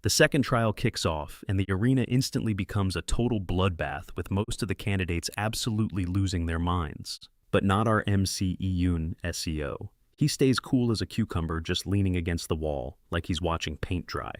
The second trial kicks off, and the arena instantly becomes a total bloodbath with most of the candidates absolutely losing their minds. But not our MC Iyun SEO. He stays cool as a cucumber, just leaning against the wall, like he's watching paint dry.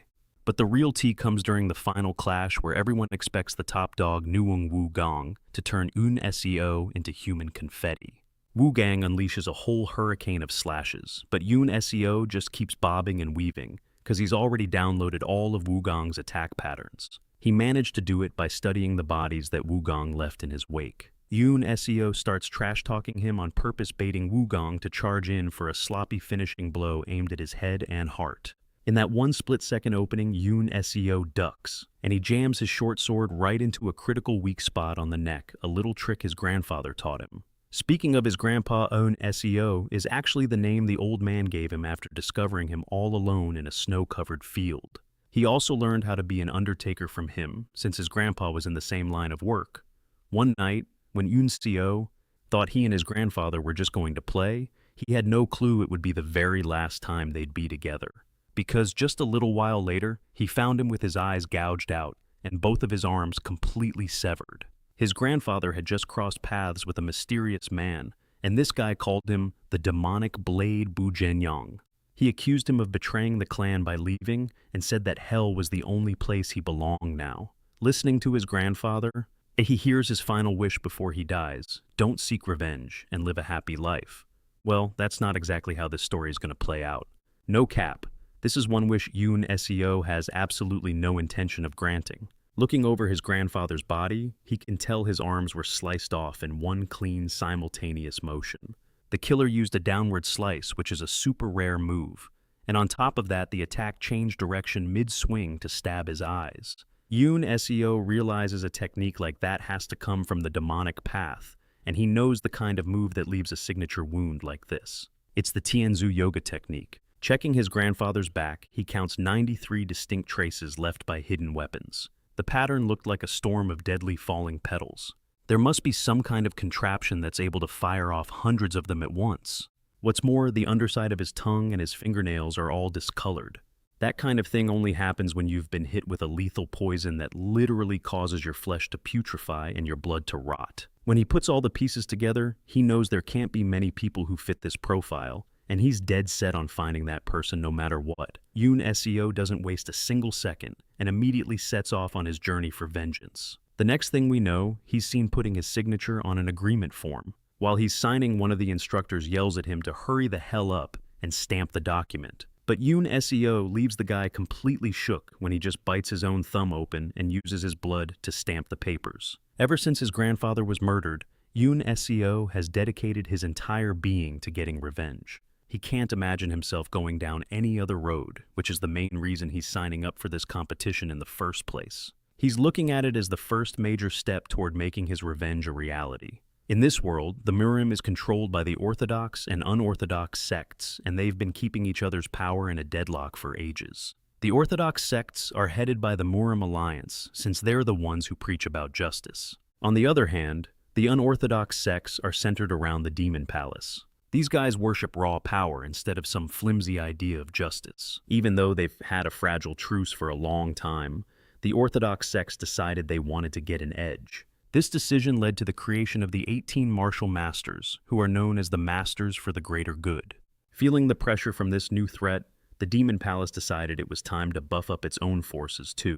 But the real tea comes during the final clash, where everyone expects the top dog Nuong Wu Gong to turn Eun SEO into human confetti. Wu Gang unleashes a whole hurricane of slashes, but Yoon SEO just keeps bobbing and weaving, because he's already downloaded all of Wu Gong's attack patterns. He managed to do it by studying the bodies that Wu Gong left in his wake. Yoon SEO starts trash-talking him, on purpose baiting Wu Gong to charge in for a sloppy finishing blow aimed at his head and heart. In that one split-second opening, Yoon SEO ducks, and he jams his short sword right into a critical weak spot on the neck, a little trick his grandfather taught him. Speaking of his grandpa, Eun SEO is actually the name the old man gave him after discovering him all alone in a snow-covered field. He also learned how to be an Undertaker from him, since his grandpa was in the same line of work. One night, when Eun SEO thought he and his grandfather were just going to play, he had no clue it would be the very last time they'd be together. Because just a little while later, he found him with his eyes gouged out and both of his arms completely severed. His grandfather had just crossed paths with a mysterious man, and this guy called him the demonic Blade Bujenyang. He accused him of betraying the clan by leaving and said that hell was the only place he belonged now. Listening to his grandfather, he hears his final wish before he dies: don't seek revenge and live a happy life. Well, that's not exactly how this story is going to play out. No cap. This is one wish Yoon SEO has absolutely no intention of granting. Looking over his grandfather's body, he can tell his arms were sliced off in one clean, simultaneous motion. The killer used a downward slice, which is a super rare move, and on top of that, the attack changed direction mid-swing to stab his eyes. Yoon SEO realizes a technique like that has to come from the demonic path, and he knows the kind of move that leaves a signature wound like this. It's the Tianzu yoga technique. Checking his grandfather's back, he counts 93 distinct traces left by hidden weapons. The pattern looked like a storm of deadly falling petals. There must be some kind of contraption that's able to fire off hundreds of them at once. What's more, the underside of his tongue and his fingernails are all discolored. That kind of thing only happens when you've been hit with a lethal poison that literally causes your flesh to putrefy and your blood to rot. When he puts all the pieces together, he knows there can't be many people who fit this profile, and he's dead set on finding that person no matter what. Yoon SEO doesn't waste a single second and immediately sets off on his journey for vengeance. The next thing we know, he's seen putting his signature on an agreement form. While he's signing, one of the instructors yells at him to hurry the hell up and stamp the document. But Yoon SEO leaves the guy completely shook when he just bites his own thumb open and uses his blood to stamp the papers. Ever since his grandfather was murdered, Yoon SEO has dedicated his entire being to getting revenge. He can't imagine himself going down any other road, which is the main reason he's signing up for this competition in the first place. He's looking at it as the first major step toward making his revenge a reality. In this world, the Murim is controlled by the orthodox and unorthodox sects, and they've been keeping each other's power in a deadlock for ages. The orthodox sects are headed by the Murim Alliance, since they're the ones who preach about justice. On the other hand, the unorthodox sects are centered around the Demon Palace. These guys worship raw power instead of some flimsy idea of justice. Even though they've had a fragile truce for a long time, the Orthodox sects decided they wanted to get an edge. This decision led to the creation of the 18 martial masters, who are known as the Masters for the Greater Good. Feeling the pressure from this new threat, the Demon Palace decided it was time to buff up its own forces too.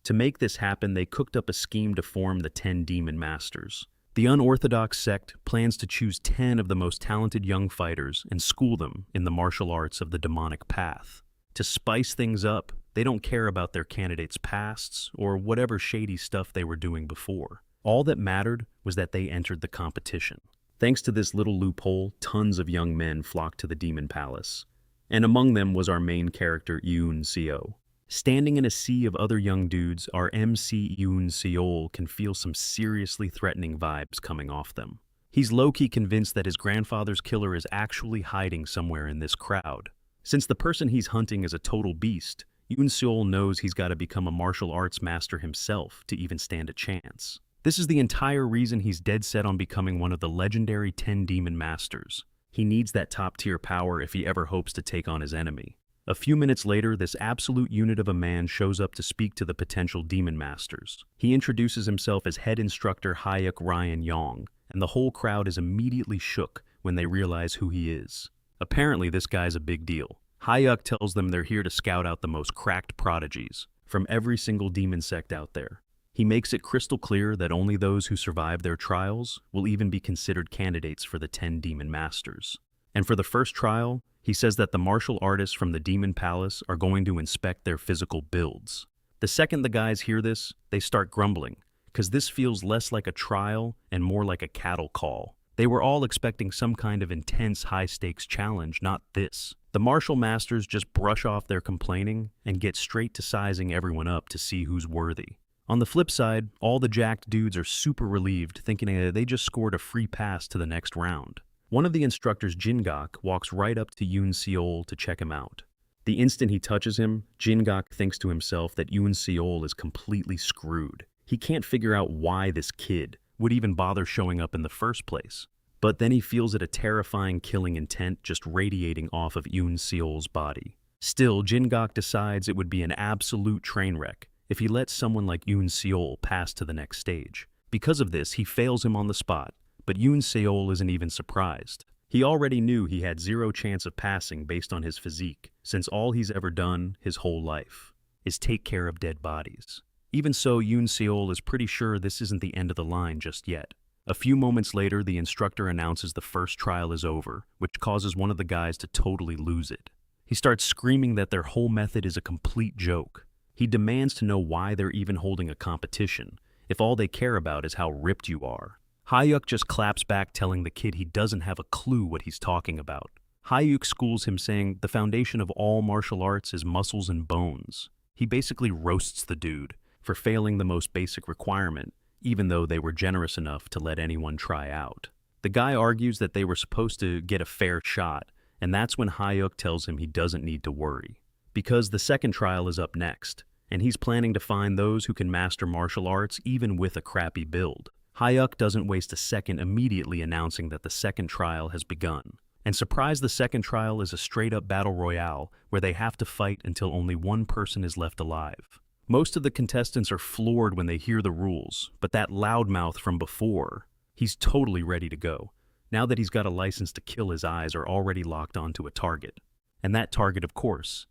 To make this happen, they cooked up a scheme to form the 10 Demon Masters. The unorthodox sect plans to choose 10 of the most talented young fighters and school them in the martial arts of the demonic path. To spice things up, they don't care about their candidates' pasts or whatever shady stuff they were doing before. All that mattered was that they entered the competition. Thanks to this little loophole, tons of young men flocked to the Demon Palace. And among them was our main character, Yoon SEO. Standing in a sea of other young dudes, our MC Yoon Seol can feel some seriously threatening vibes coming off them. He's low-key convinced that his grandfather's killer is actually hiding somewhere in this crowd. Since the person he's hunting is a total beast, Yoon Seol knows he's got to become a martial arts master himself to even stand a chance. This is the entire reason he's dead set on becoming one of the legendary 10 Demon Masters. He needs that top-tier power if he ever hopes to take on his enemy. A few minutes later, this absolute unit of a man shows up to speak to the potential demon masters. He introduces himself as head instructor Hyuk Ryan Yong, and the whole crowd is immediately shook when they realize who he is. Apparently, this guy's a big deal. Hyuk tells them they're here to scout out the most cracked prodigies from every single demon sect out there. He makes it crystal clear that only those who survive their trials will even be considered candidates for the 10 demon masters. And for the first trial, he says that the martial artists from the Demon Palace are going to inspect their physical builds. The second the guys hear this, they start grumbling, because this feels less like a trial and more like a cattle call. They were all expecting some kind of intense high-stakes challenge, not this. The martial masters just brush off their complaining and get straight to sizing everyone up to see who's worthy. On the flip side, all the jacked dudes are super relieved, thinking they just scored a free pass to the next round. One of the instructors, Jin-gak, walks right up to Yoon Seol to check him out. The instant he touches him, Jin-gak thinks to himself that Yoon Seol is completely screwed. He can't figure out why this kid would even bother showing up in the first place. But then he feels a terrifying killing intent just radiating off of Yoon Seol's body. Still, Jin-gak decides it would be an absolute train wreck if he lets someone like Yoon Seol pass to the next stage. Because of this, he fails him on the spot, but Yoon Seol isn't even surprised. He already knew he had zero chance of passing based on his physique, since all he's ever done his whole life is take care of dead bodies. Even so, Yoon Seol is pretty sure this isn't the end of the line just yet. A few moments later, the instructor announces the first trial is over, which causes one of the guys to totally lose it. He starts screaming that their whole method is a complete joke. He demands to know why they're even holding a competition, if all they care about is how ripped you are. Hyuk just claps back, telling the kid he doesn't have a clue what he's talking about. Hyuk schools him, saying the foundation of all martial arts is muscles and bones. He basically roasts the dude for failing the most basic requirement, even though they were generous enough to let anyone try out. The guy argues that they were supposed to get a fair shot, and that's when Hyuk tells him he doesn't need to worry, because the second trial is up next, and he's planning to find those who can master martial arts even with a crappy build. Hyuk doesn't waste a second, immediately announcing that the second trial has begun. And surprise, the second trial is a straight-up battle royale where they have to fight until only one person is left alive. Most of the contestants are floored when they hear the rules, but that loudmouth from before, he's totally ready to go. Now that he's got a license to kill, his eyes are already locked onto a target. And that target, of course,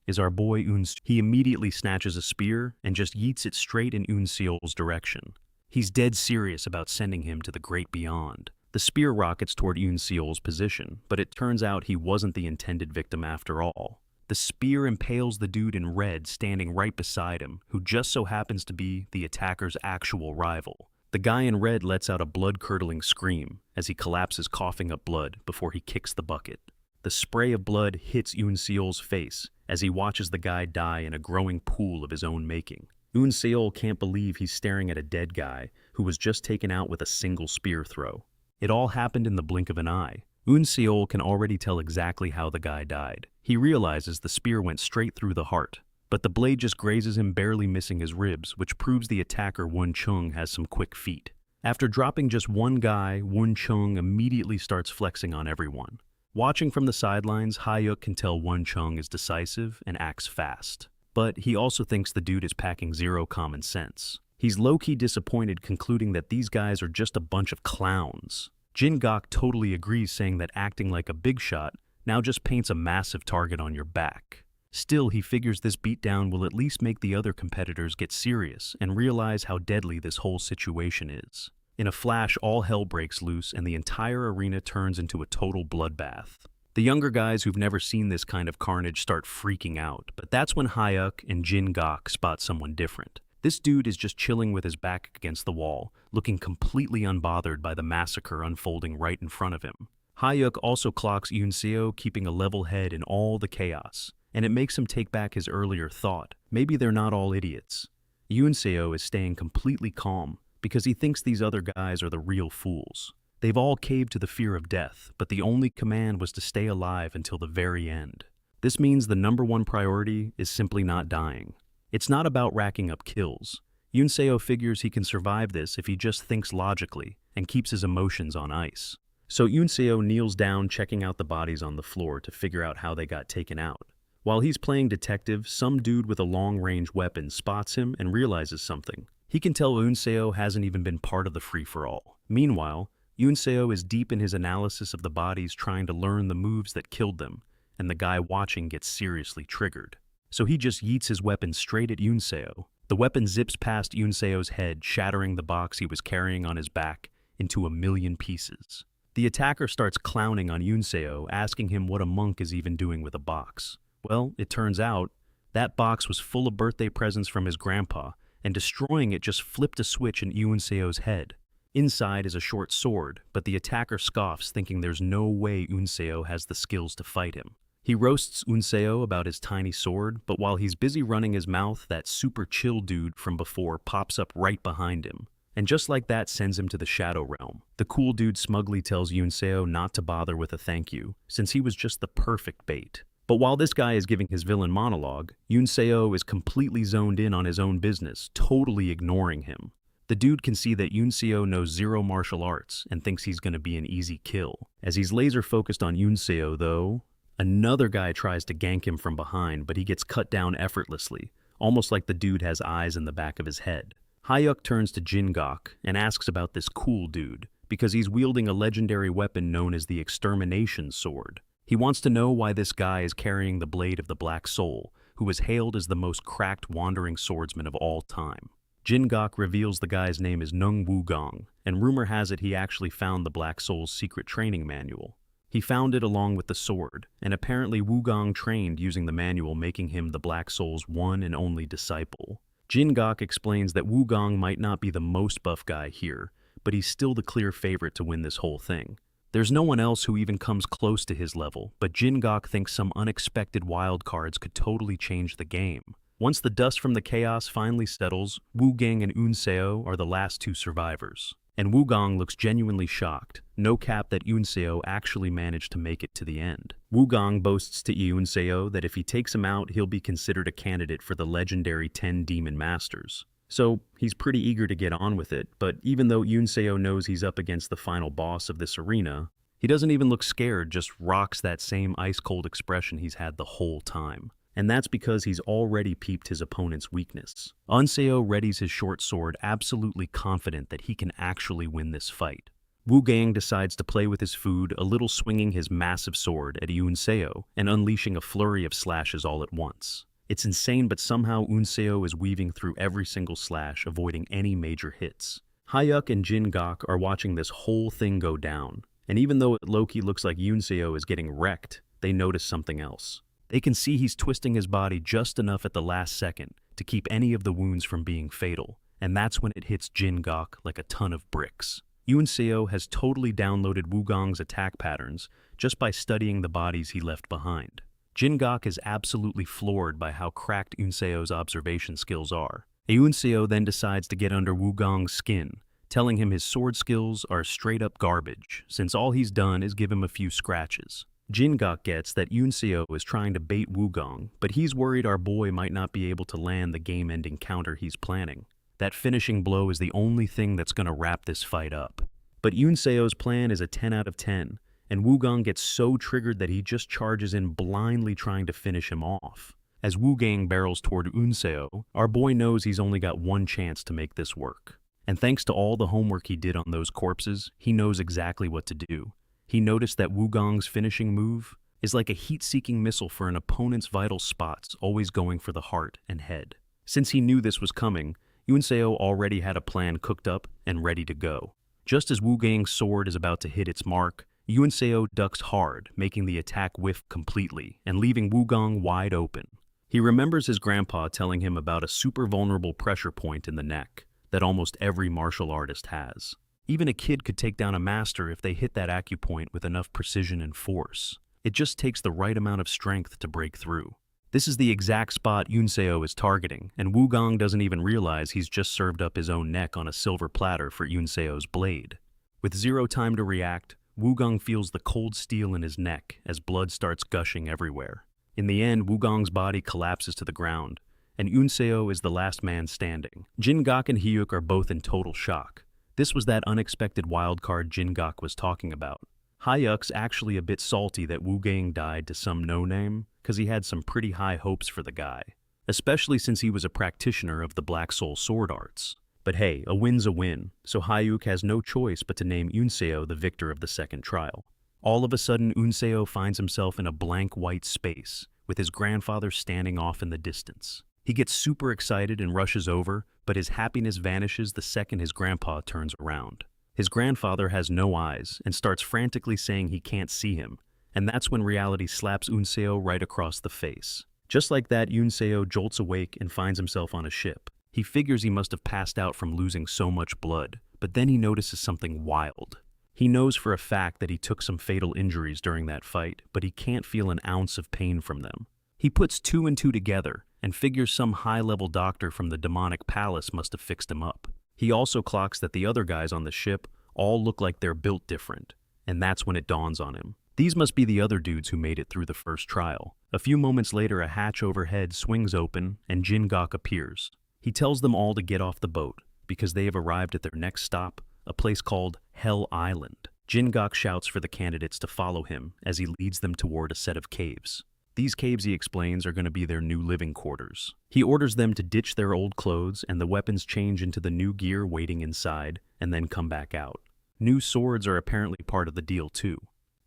is our boy Yoon Seol. He immediately snatches a spear and just yeets it straight in Yoon Seol's direction. He's dead serious about sending him to the great beyond. The spear rockets toward Yoon Seol's position, but it turns out he wasn't the intended victim after all. The spear impales the dude in red standing right beside him, who just so happens to be the attacker's actual rival. The guy in red lets out a blood-curdling scream as he collapses, coughing up blood before he kicks the bucket. The spray of blood hits Yoon Seol's face as he watches the guy die in a growing pool of his own making. Yoon Seol can't believe he's staring at a dead guy who was just taken out with a single spear throw. It all happened in the blink of an eye. Yoon Seol can already tell exactly how the guy died. He realizes the spear went straight through the heart, but the blade just grazes him, barely missing his ribs, which proves the attacker Won Chung has some quick feet. After dropping just one guy, Won Chung immediately starts flexing on everyone. Watching from the sidelines, Hyuk can tell Won Chung is decisive and acts fast. But he also thinks the dude is packing zero common sense. He's low-key disappointed, concluding that these guys are just a bunch of clowns. Jin-gak totally agrees, saying that acting like a big shot now just paints a massive target on your back. Still, he figures this beatdown will at least make the other competitors get serious and realize how deadly this whole situation is. In a flash, all hell breaks loose and the entire arena turns into a total bloodbath. The younger guys who've never seen this kind of carnage start freaking out, but that's when Hyuk and Jin-gak spot someone different. This dude is just chilling with his back against the wall, looking completely unbothered by the massacre unfolding right in front of him. Hyuk also clocks Yoon Seo keeping a level head in all the chaos, and it makes him take back his earlier thought. Maybe they're not all idiots. Yoon Seo is staying completely calm because he thinks these other guys are the real fools. They've all caved to the fear of death, but the only command was to stay alive until the very end. This means the number one priority is simply not dying. It's not about racking up kills. Yoon Seo figures he can survive this if he just thinks logically and keeps his emotions on ice. So Yunseo kneels down checking out the bodies on the floor to figure out how they got taken out. While he's playing detective, some dude with a long-range weapon spots him and realizes something. He can tell Yunseo hasn't even been part of the free-for-all. Meanwhile, Yunseo is deep in his analysis of the bodies trying to learn the moves that killed them, and the guy watching gets seriously triggered. So he just yeets his weapon straight at Yunseo. The weapon zips past Yunseo's head, shattering the box he was carrying on his back into 1,000,000 pieces. The attacker starts clowning on Yunseo, asking him what a monk is even doing with a box. Well, it turns out, that box was full of birthday presents from his grandpa, and destroying it just flipped a switch in Yunseo's head. Inside is a short sword, but the attacker scoffs, thinking there's no way Yunseo has the skills to fight him. He roasts Yunseo about his tiny sword, but while he's busy running his mouth, that super chill dude from before pops up right behind him. And just like that sends him to the Shadow Realm. The cool dude smugly tells Yunseo not to bother with a thank you, since he was just the perfect bait. But while this guy is giving his villain monologue, Yunseo is completely zoned in on his own business, totally ignoring him. The dude can see that Yunseo knows zero martial arts and thinks he's gonna be an easy kill. As he's laser focused on Yunseo though, another guy tries to gank him from behind, but he gets cut down effortlessly, almost like the dude has eyes in the back of his head. Hyuk turns to Jingok and asks about this cool dude, because he's wielding a legendary weapon known as the Extermination Sword. He wants to know why this guy is carrying the blade of the Black Soul, who is hailed as the most cracked wandering swordsman of all time. Jingok reveals the guy's name is Nung Wugong, and rumor has it he actually found the Black Soul's secret training manual. He found it along with the sword, and apparently Wugong trained using the manual, making him the Black Soul's one and only disciple. Jingok explains that Wugong might not be the most buff guy here, but he's still the clear favorite to win this whole thing. There's no one else who even comes close to his level, but Jingok thinks some unexpected wild cards could totally change the game. Once the dust from the chaos finally settles, Wugong and Yunseo are the last two survivors. And Wugong looks genuinely shocked, no cap that Yunseo actually managed to make it to the end. Wugong boasts to Yunseo that if he takes him out, he'll be considered a candidate for the legendary 10 Demon Masters. So he's pretty eager to get on with it, but even though Yunseo knows he's up against the final boss of this arena, he doesn't even look scared, just rocks that same ice-cold expression he's had the whole time. And that's because he's already peeped his opponent's weakness. Yunseo readies his short sword, absolutely confident that he can actually win this fight. Wugong decides to play with his food, a little swinging his massive sword at Yunseo and unleashing a flurry of slashes all at once. It's insane, but somehow Yunseo is weaving through every single slash, avoiding any major hits. Hyuk and Jingok are watching this whole thing go down, and even though it low-key looks like Yunseo is getting wrecked, they notice something else. They can see he's twisting his body just enough at the last second to keep any of the wounds from being fatal, and that's when it hits Jingok like a ton of bricks. Yunseo has totally downloaded Wugong's attack patterns just by studying the bodies he left behind. Jingok is absolutely floored by how cracked Yunseo's observation skills are. Yunseo then decides to get under Wugong's skin, telling him his sword skills are straight up garbage, since all he's done is give him a few scratches. Jingok gets that Yunseo is trying to bait Wugong, but he's worried our boy might not be able to land the game-ending counter he's planning. That finishing blow is the only thing that's gonna wrap this fight up. But Yunseo's plan is a 10 out of 10, and Wugong gets so triggered that he just charges in blindly trying to finish him off. As Wugong barrels toward Yunseo, our boy knows he's only got one chance to make this work. And thanks to all the homework he did on those corpses, he knows exactly what to do. He noticed that Wugong's finishing move is like a heat-seeking missile for an opponent's vital spots, always going for the heart and head. Since he knew this was coming, Yunseo already had a plan cooked up and ready to go. Just as Wugong's sword is about to hit its mark, Yunseo ducks hard, making the attack whiff completely and leaving Wugong wide open. He remembers his grandpa telling him about a super vulnerable pressure point in the neck that almost every martial artist has. Even a kid could take down a master if they hit that acupoint with enough precision and force. It just takes the right amount of strength to break through. This is the exact spot Yunseo is targeting, and Wugong doesn't even realize he's just served up his own neck on a silver platter for Yunseo's blade. With zero time to react, Wugong feels the cold steel in his neck as blood starts gushing everywhere. In the end, Wugong's body collapses to the ground, and Yunseo is the last man standing. Jingok and Hyuk are both in total shock. This was that unexpected wildcard Jingok was talking about. Hyuk's actually a bit salty that Wu Gang died to some no-name, cause he had some pretty high hopes for the guy, especially since he was a practitioner of the Black Soul sword arts. But hey, a win's a win, so Hyuk has no choice but to name Unseo the victor of the second trial. All of a sudden, Unseo finds himself in a blank white space, with his grandfather standing off in the distance. He gets super excited and rushes over, but his happiness vanishes the second his grandpa turns around. His grandfather has no eyes and starts frantically saying he can't see him, and that's when reality slaps Unseo right across the face. Just like that, Unseo jolts awake and finds himself on a ship. He figures he must have passed out from losing so much blood, but then he notices something wild. He knows for a fact that he took some fatal injuries during that fight, but he can't feel an ounce of pain from them. He puts two and two together and figures some high-level doctor from the demonic palace must have fixed him up. He also clocks that the other guys on the ship all look like they're built different, and that's when it dawns on him. These must be the other dudes who made it through the first trial. A few moments later, a hatch overhead swings open and Jin-gak appears. He tells them all to get off the boat because they have arrived at their next stop, a place called Hell Island. Jin-gak shouts for the candidates to follow him as he leads them toward a set of caves. These caves, he explains, are going to be their new living quarters. He orders them to ditch their old clothes and the weapons change into the new gear waiting inside and then come back out. New swords are apparently part of the deal too.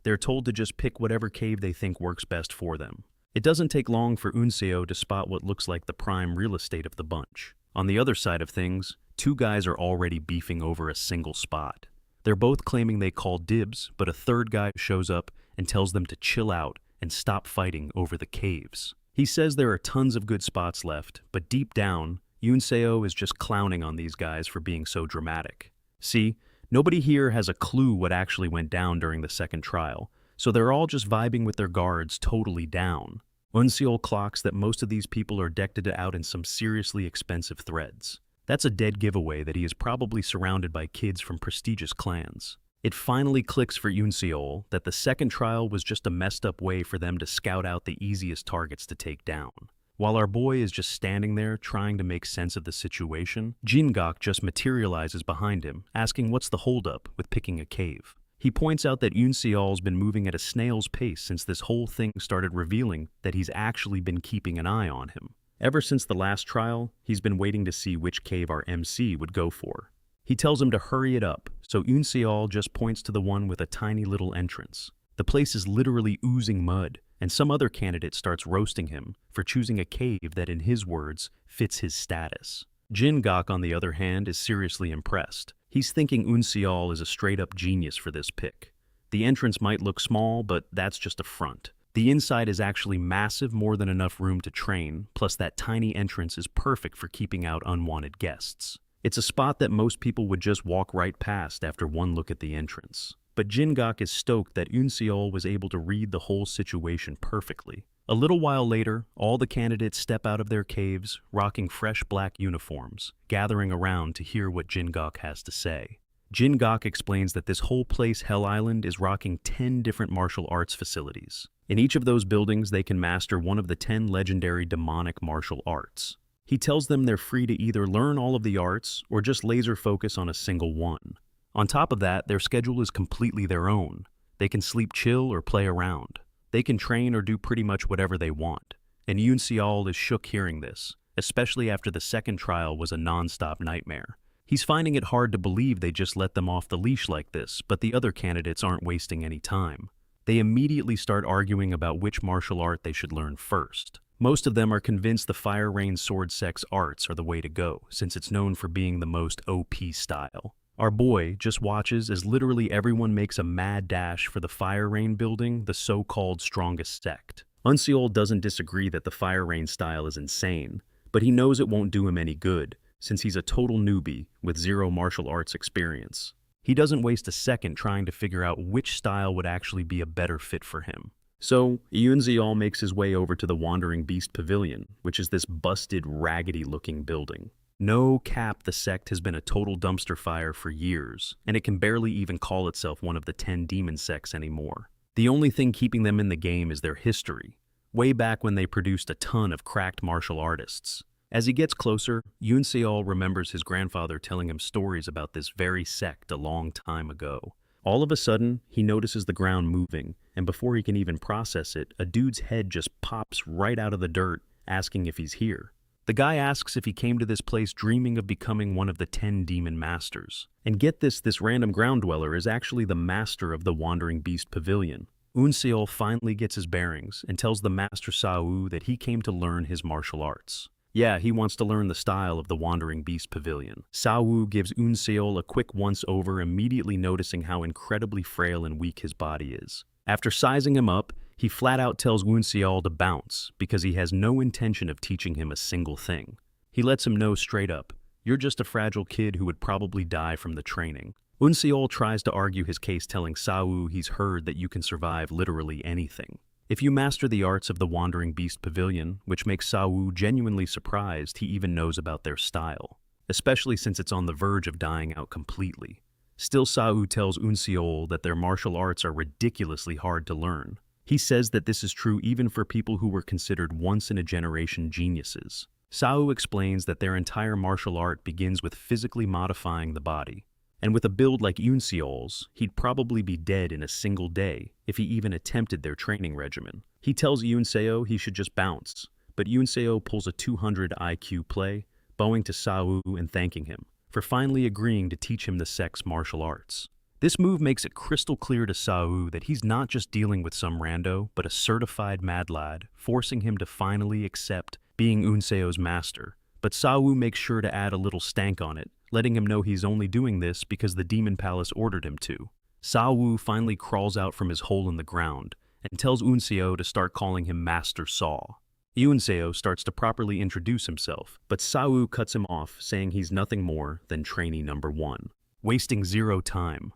They're told to just pick whatever cave they think works best for them. It doesn't take long for Unseo to spot what looks like the prime real estate of the bunch. On the other side of things, two guys are already beefing over a single spot. They're both claiming they called dibs, but a third guy shows up and tells them to chill out and stop fighting over the caves. He says there are tons of good spots left, but deep down, Unseo is just clowning on these guys for being so dramatic. See, nobody here has a clue what actually went down during the second trial, so they're all just vibing with their guards totally down. Unseo clocks that most of these people are decked out in some seriously expensive threads. That's a dead giveaway that he is probably surrounded by kids from prestigious clans. It finally clicks for Unseo that the second trial was just a messed up way for them to scout out the easiest targets to take down. While our boy is just standing there trying to make sense of the situation, Jin-gak just materializes behind him, asking what's the holdup with picking a cave. He points out that Unseol's been moving at a snail's pace since this whole thing started revealing that he's actually been keeping an eye on him. Ever since the last trial, he's been waiting to see which cave our MC would go for. He tells him to hurry it up, so Unseo just points to the one with a tiny little entrance. The place is literally oozing mud, and some other candidate starts roasting him for choosing a cave that, in his words, fits his status. Jin-gak, on the other hand, is seriously impressed. He's thinking Unseo is a straight-up genius for this pick. The entrance might look small, but that's just a front. The inside is actually massive, more than enough room to train, plus that tiny entrance is perfect for keeping out unwanted guests. It's a spot that most people would just walk right past after one look at the entrance. But Jin-gak is stoked that Unseo was able to read the whole situation perfectly. A little while later, all the candidates step out of their caves, rocking fresh black uniforms, gathering around to hear what Jin-gak has to say. Jin-gak explains that this whole place, Hell Island, is rocking 10 different martial arts facilities. In each of those buildings, they can master one of the 10 legendary demonic martial arts. He tells them they're free to either learn all of the arts or just laser focus on a single one. On top of that, their schedule is completely their own. They can sleep chill or play around. They can train or do pretty much whatever they want. And Unseo is shook hearing this, especially after the second trial was a non-stop nightmare. He's finding it hard to believe they just let them off the leash like this, but the other candidates aren't wasting any time. They immediately start arguing about which martial art they should learn first. Most of them are convinced the Fire Rain Sword Sex arts are the way to go, since it's known for being the most OP style. Our boy just watches as literally everyone makes a mad dash for the Fire Rain building, the so-called strongest sect. Unseo doesn't disagree that the Fire Rain style is insane, but he knows it won't do him any good, since he's a total newbie with zero martial arts experience. He doesn't waste a second trying to figure out which style would actually be a better fit for him. So, Unseo makes his way over to the Wandering Beast Pavilion, which is this busted, raggedy-looking building. No cap, the sect has been a total dumpster fire for years, and it can barely even call itself one of the 10 demon sects anymore. The only thing keeping them in the game is their history, way back when they produced a ton of cracked martial artists. As he gets closer, Unseo remembers his grandfather telling him stories about this very sect a long time ago, All of a sudden, he notices the ground moving, and before he can even process it, a dude's head just pops right out of the dirt, asking if he's here. The guy asks if he came to this place dreaming of becoming one of the 10 demon masters. And get this random ground dweller is actually the master of the Wandering Beast Pavilion. Unseol finally gets his bearings and tells the master Sao that he came to learn his martial arts. Yeah, he wants to learn the style of the Wandering Beast Pavilion. Sao gives Unseol a quick once-over, immediately noticing how incredibly frail and weak his body is. After sizing him up, he flat out tells Unseol to bounce because he has no intention of teaching him a single thing. He lets him know straight up, "You're just a fragile kid who would probably die from the training." Unseol tries to argue his case, telling Sao he's heard that you can survive literally anything. If you master the arts of the Wandering Beast Pavilion, which makes Sao genuinely surprised he even knows about their style, especially since it's on the verge of dying out completely. Still, Sao tells Unseol that their martial arts are ridiculously hard to learn. He says that this is true even for people who were considered once-in-a-generation geniuses. Sao explains that their entire martial art begins with physically modifying the body. And with a build like Unseol's, he'd probably be dead in a single day if he even attempted their training regimen. He tells Unseo he should just bounce, but Unseo pulls a 200 IQ play, bowing to Sao and thanking him for finally agreeing to teach him the sex martial arts. This move makes it crystal clear to Sao that he's not just dealing with some rando, but a certified mad lad, forcing him to finally accept being Unseo's master. But Sao makes sure to add a little stank on it, letting him know he's only doing this because the Demon Palace ordered him to. Sao finally crawls out from his hole in the ground and tells Unseo to start calling him Master Saw. Unseo starts to properly introduce himself, but Sao cuts him off, saying he's nothing more than trainee number 1, wasting zero time.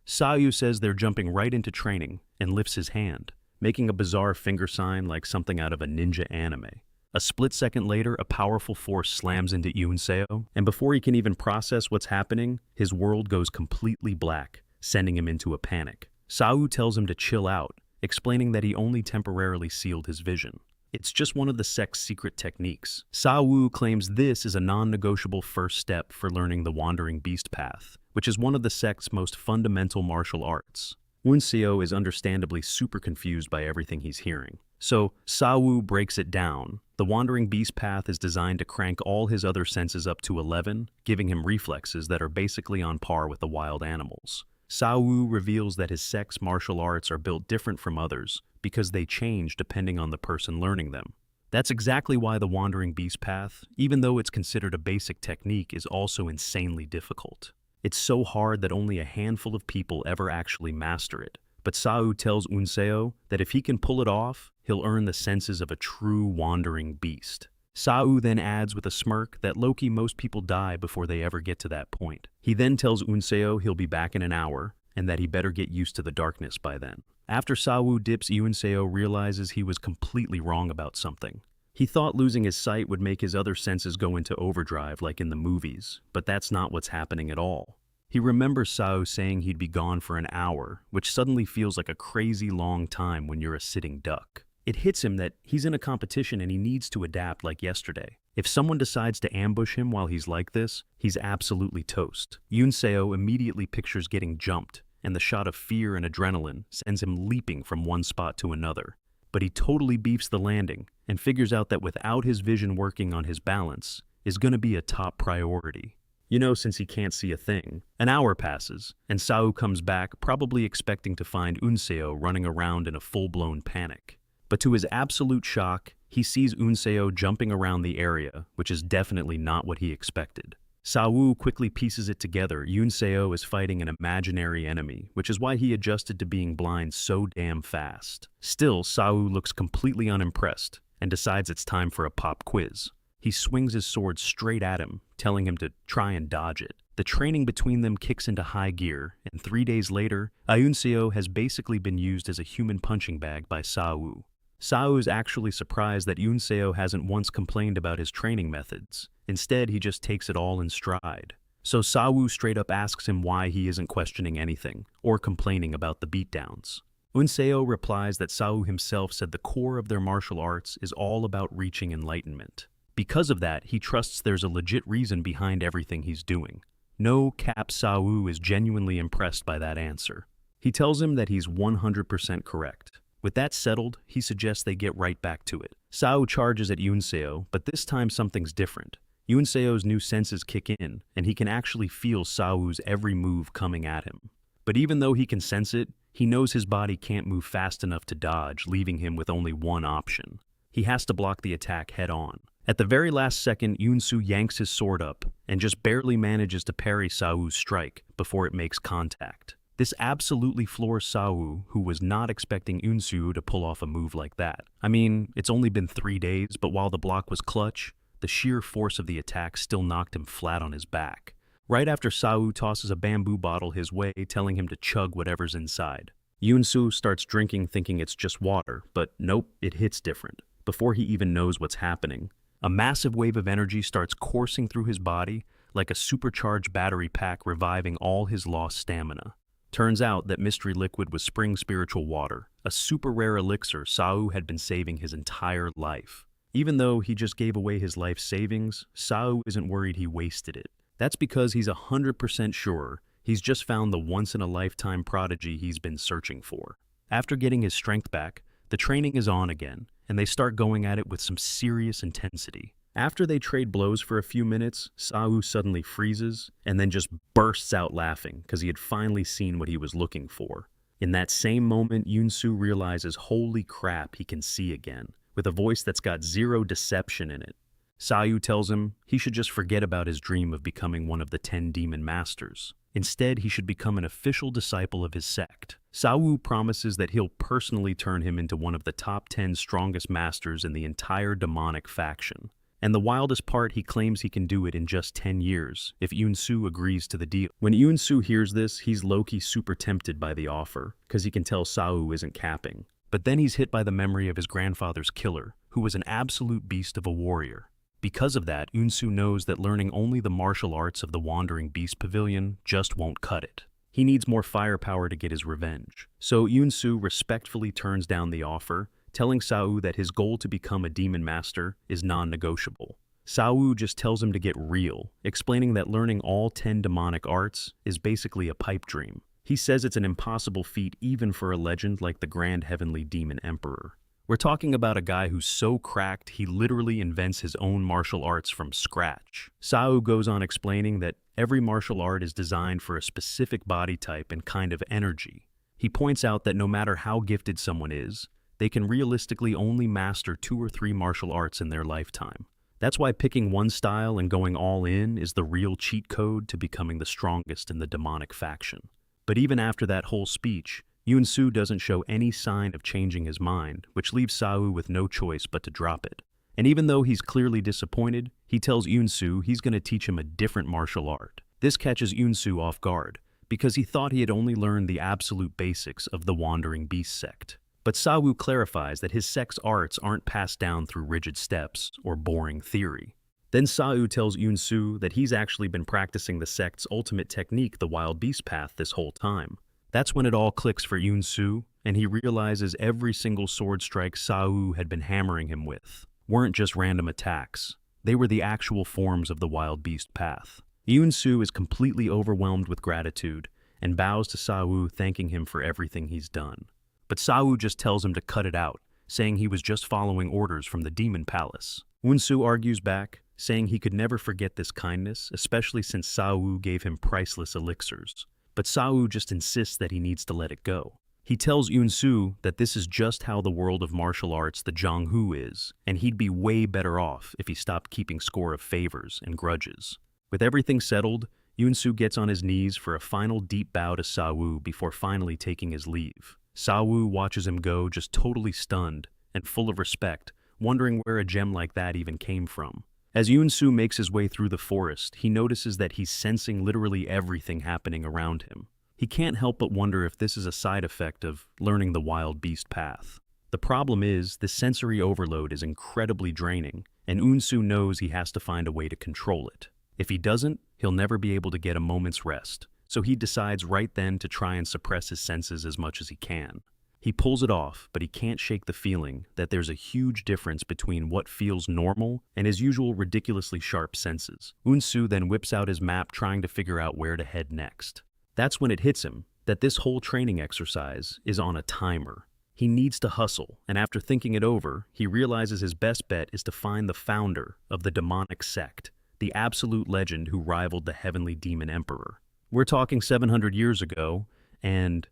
Sao says they're jumping right into training and lifts his hand, making a bizarre finger sign like something out of a ninja anime. A split second later, a powerful force slams into Unseo, and before he can even process what's happening, his world goes completely black, sending him into a panic. Sao tells him to chill out, explaining that he only temporarily sealed his vision. It's just one of the sect's secret techniques. Sao claims this is a non-negotiable first step for learning the Wandering Beast path, which is one of the sect's most fundamental martial arts. Unseo is understandably super confused by everything he's hearing. So, Sao breaks it down. The Wandering Beast path is designed to crank all his other senses up to 11, giving him reflexes that are basically on par with the wild animals. Sao reveals that his sex martial arts are built different from others because they change depending on the person learning them. That's exactly why the Wandering Beast path, even though it's considered a basic technique, is also insanely difficult. It's so hard that only a handful of people ever actually master it. But Sao tells Unseo that if he can pull it off, he'll earn the senses of a true wandering beast. Sao then adds with a smirk that low-key most people die before they ever get to that point. He then tells Unseo he'll be back in an hour, and that he better get used to the darkness by then. After Sao dips, Unseo realizes he was completely wrong about something. He thought losing his sight would make his other senses go into overdrive like in the movies, but that's not what's happening at all. He remembers Sao saying he'd be gone for an hour, which suddenly feels like a crazy long time when you're a sitting duck. It hits him that he's in a competition and he needs to adapt like yesterday. If someone decides to ambush him while he's like this, he's absolutely toast. Unseo immediately pictures getting jumped, and the shot of fear and adrenaline sends him leaping from one spot to another. But he totally beefs the landing and figures out that without his vision working on his balance is going to be a top priority. You know, since he can't see a thing. An hour passes, and Sao comes back, probably expecting to find Unseo running around in a full-blown panic. But to his absolute shock, he sees Unseo jumping around the area, which is definitely not what he expected. Sao quickly pieces it together. Unseo is fighting an imaginary enemy, which is why he adjusted to being blind so damn fast. Still, Sao looks completely unimpressed and decides it's time for a pop quiz. He swings his sword straight at him, telling him to try and dodge it. The training between them kicks into high gear, and 3 days later, Unseo has basically been used as a human punching bag by Sao. Sao is actually surprised that Unseo hasn't once complained about his training methods. Instead, he just takes it all in stride. So Sao straight up asks him why he isn't questioning anything, or complaining about the beatdowns. Unseo replies that Sao himself said the core of their martial arts is all about reaching enlightenment. Because of that, he trusts there's a legit reason behind everything he's doing. No cap Sao is genuinely impressed by that answer. He tells him that he's 100% correct. With that settled, he suggests they get right back to it. Sao charges at Yunseo, but this time something's different. Yunseo's new senses kick in, and he can actually feel Sao's every move coming at him. But even though he can sense it, he knows his body can't move fast enough to dodge, leaving him with only one option. He has to block the attack head-on. At the very last second, Yunsu yanks his sword up and just barely manages to parry Sao's strike before it makes contact. This absolutely floors Sao, who was not expecting Yunsu to pull off a move like that. I mean, it's only been 3 days, but while the block was clutch, the sheer force of the attack still knocked him flat on his back. Right after Sao tosses a bamboo bottle his way, telling him to chug whatever's inside. Yunsu starts drinking thinking it's just water, but nope, it hits different. Before he even knows what's happening, a massive wave of energy starts coursing through his body like a supercharged battery pack, reviving all his lost stamina. Turns out that mystery liquid was spring spiritual water, a super rare elixir Sao had been saving his entire life. Even though he just gave away his life savings, Sao isn't worried he wasted it. That's because he's 100% sure he's just found the once-in-a-lifetime prodigy he's been searching for. After getting his strength back, the training is on again, and they start going at it with some serious intensity. After they trade blows for a few minutes, Sao suddenly freezes and then just bursts out laughing because he had finally seen what he was looking for. In that same moment, Yunsu realizes, holy crap, he can see again, with a voice that's got zero deception in it. Sao tells him he should just forget about his dream of becoming one of the 10 demon masters. Instead, he should become an official disciple of his sect. Sao promises that he'll personally turn him into one of the top 10 strongest masters in the entire demonic faction. And the wildest part, he claims he can do it in just 10 years, if Yunsu agrees to the deal. When Yunsu hears this, he's low-key super tempted by the offer, because he can tell Sao isn't capping. But then he's hit by the memory of his grandfather's killer, who was an absolute beast of a warrior. Because of that, Yunsu knows that learning only the martial arts of the Wandering Beast Pavilion just won't cut it. He needs more firepower to get his revenge. So Yunsu respectfully turns down the offer, telling Sao that his goal to become a demon master is non-negotiable. Sao just tells him to get real, explaining that learning all 10 demonic arts is basically a pipe dream. He says it's an impossible feat even for a legend like the Grand Heavenly Demon Emperor. We're talking about a guy who's so cracked he literally invents his own martial arts from scratch. Sao goes on explaining that every martial art is designed for a specific body type and kind of energy. He points out that no matter how gifted someone is, they can realistically only master 2 or 3 martial arts in their lifetime. That's why picking one style and going all in is the real cheat code to becoming the strongest in the demonic faction. But even after that whole speech, Yunsu doesn't show any sign of changing his mind, which leaves Sao with no choice but to drop it. And even though he's clearly disappointed, he tells Yunsu he's going to teach him a different martial art. This catches Yunsu off guard, because he thought he had only learned the absolute basics of the Wandering Beast sect. But Sao clarifies that his sect's arts aren't passed down through rigid steps or boring theory. Then Sao tells Yunsu that he's actually been practicing the sect's ultimate technique, the Wild Beast Path, this whole time. That's when it all clicks for Yunsu, and he realizes every single sword strike Sao had been hammering him with weren't just random attacks. They were the actual forms of the Wild Beast Path. Yunsu is completely overwhelmed with gratitude and bows to Sao, thanking him for everything he's done. But Sao just tells him to cut it out, saying he was just following orders from the Demon Palace. Yunsu argues back, saying he could never forget this kindness, especially since Sao gave him priceless elixirs. But Sao just insists that he needs to let it go. He tells Yunsu that this is just how the world of martial arts, the Zhonghu, is, and he'd be way better off if he stopped keeping score of favors and grudges. With everything settled, Yunsu gets on his knees for a final deep bow to Sao before finally taking his leave. Sao watches him go, just totally stunned and full of respect, wondering where a gem like that even came from. As Yunsu makes his way through the forest, he notices that he's sensing literally everything happening around him. He can't help but wonder if this is a side effect of learning the Wild Beast Path. The problem is, this sensory overload is incredibly draining, and Yunsu knows he has to find a way to control it. If he doesn't, he'll never be able to get a moment's rest. So he decides right then to try and suppress his senses as much as he can. He pulls it off, but he can't shake the feeling that there's a huge difference between what feels normal and his usual ridiculously sharp senses. Yunsu then whips out his map, trying to figure out where to head next. That's when it hits him. that this whole training exercise is on a timer. He needs to hustle, and after thinking it over, he realizes his best bet is to find the founder of the demonic sect, the absolute legend who rivaled the heavenly demon emperor. We're talking 700 years ago, and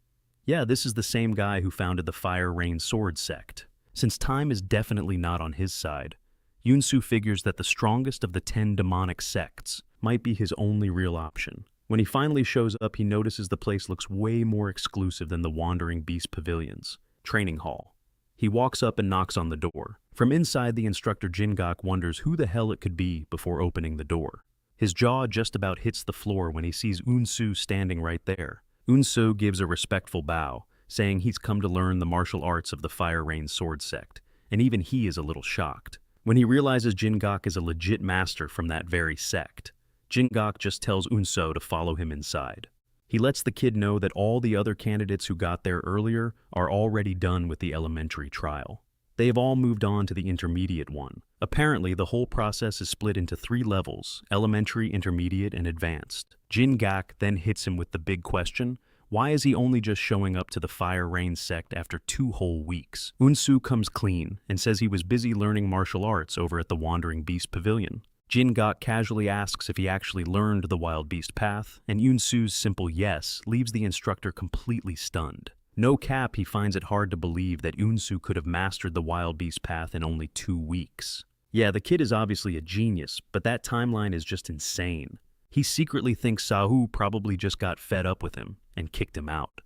yeah, this is the same guy who founded the Fire Rain Sword sect. Since time is definitely not on his side, Yunsu figures that the strongest of the 10 demonic sects might be his only real option. When he finally shows up, he notices the place looks way more exclusive than the Wandering Beast Pavilion's training hall. He walks up and knocks on the door. From inside, the instructor Jingok wonders who the hell it could be before opening the door. His jaw just about hits the floor when he sees Unsu standing right there. Unsu gives a respectful bow, saying he's come to learn the martial arts of the Fire Rain Sword sect, and even he is a little shocked. When he realizes Jingok is a legit master from that very sect, Jingok just tells Unsu to follow him inside. He lets the kid know that all the other candidates who got there earlier are already done with the elementary trial. They have all moved on to the intermediate one. Apparently, the whole process is split into 3 levels: elementary, intermediate, and advanced. Jingok then hits him with the big question: why is he only just showing up to the Fire Rain sect after 2 whole weeks? Unsu comes clean and says he was busy learning martial arts over at the Wandering Beast Pavilion. Jingok casually asks if he actually learned the Wild Beast Path, and Unsu's simple yes leaves the instructor completely stunned. No cap, he finds it hard to believe that Unsu could have mastered the Wild Beast Path in only 2 weeks. Yeah, the kid is obviously a genius, but that timeline is just insane. He secretly thinks Sahu probably just got fed up with him and kicked him out.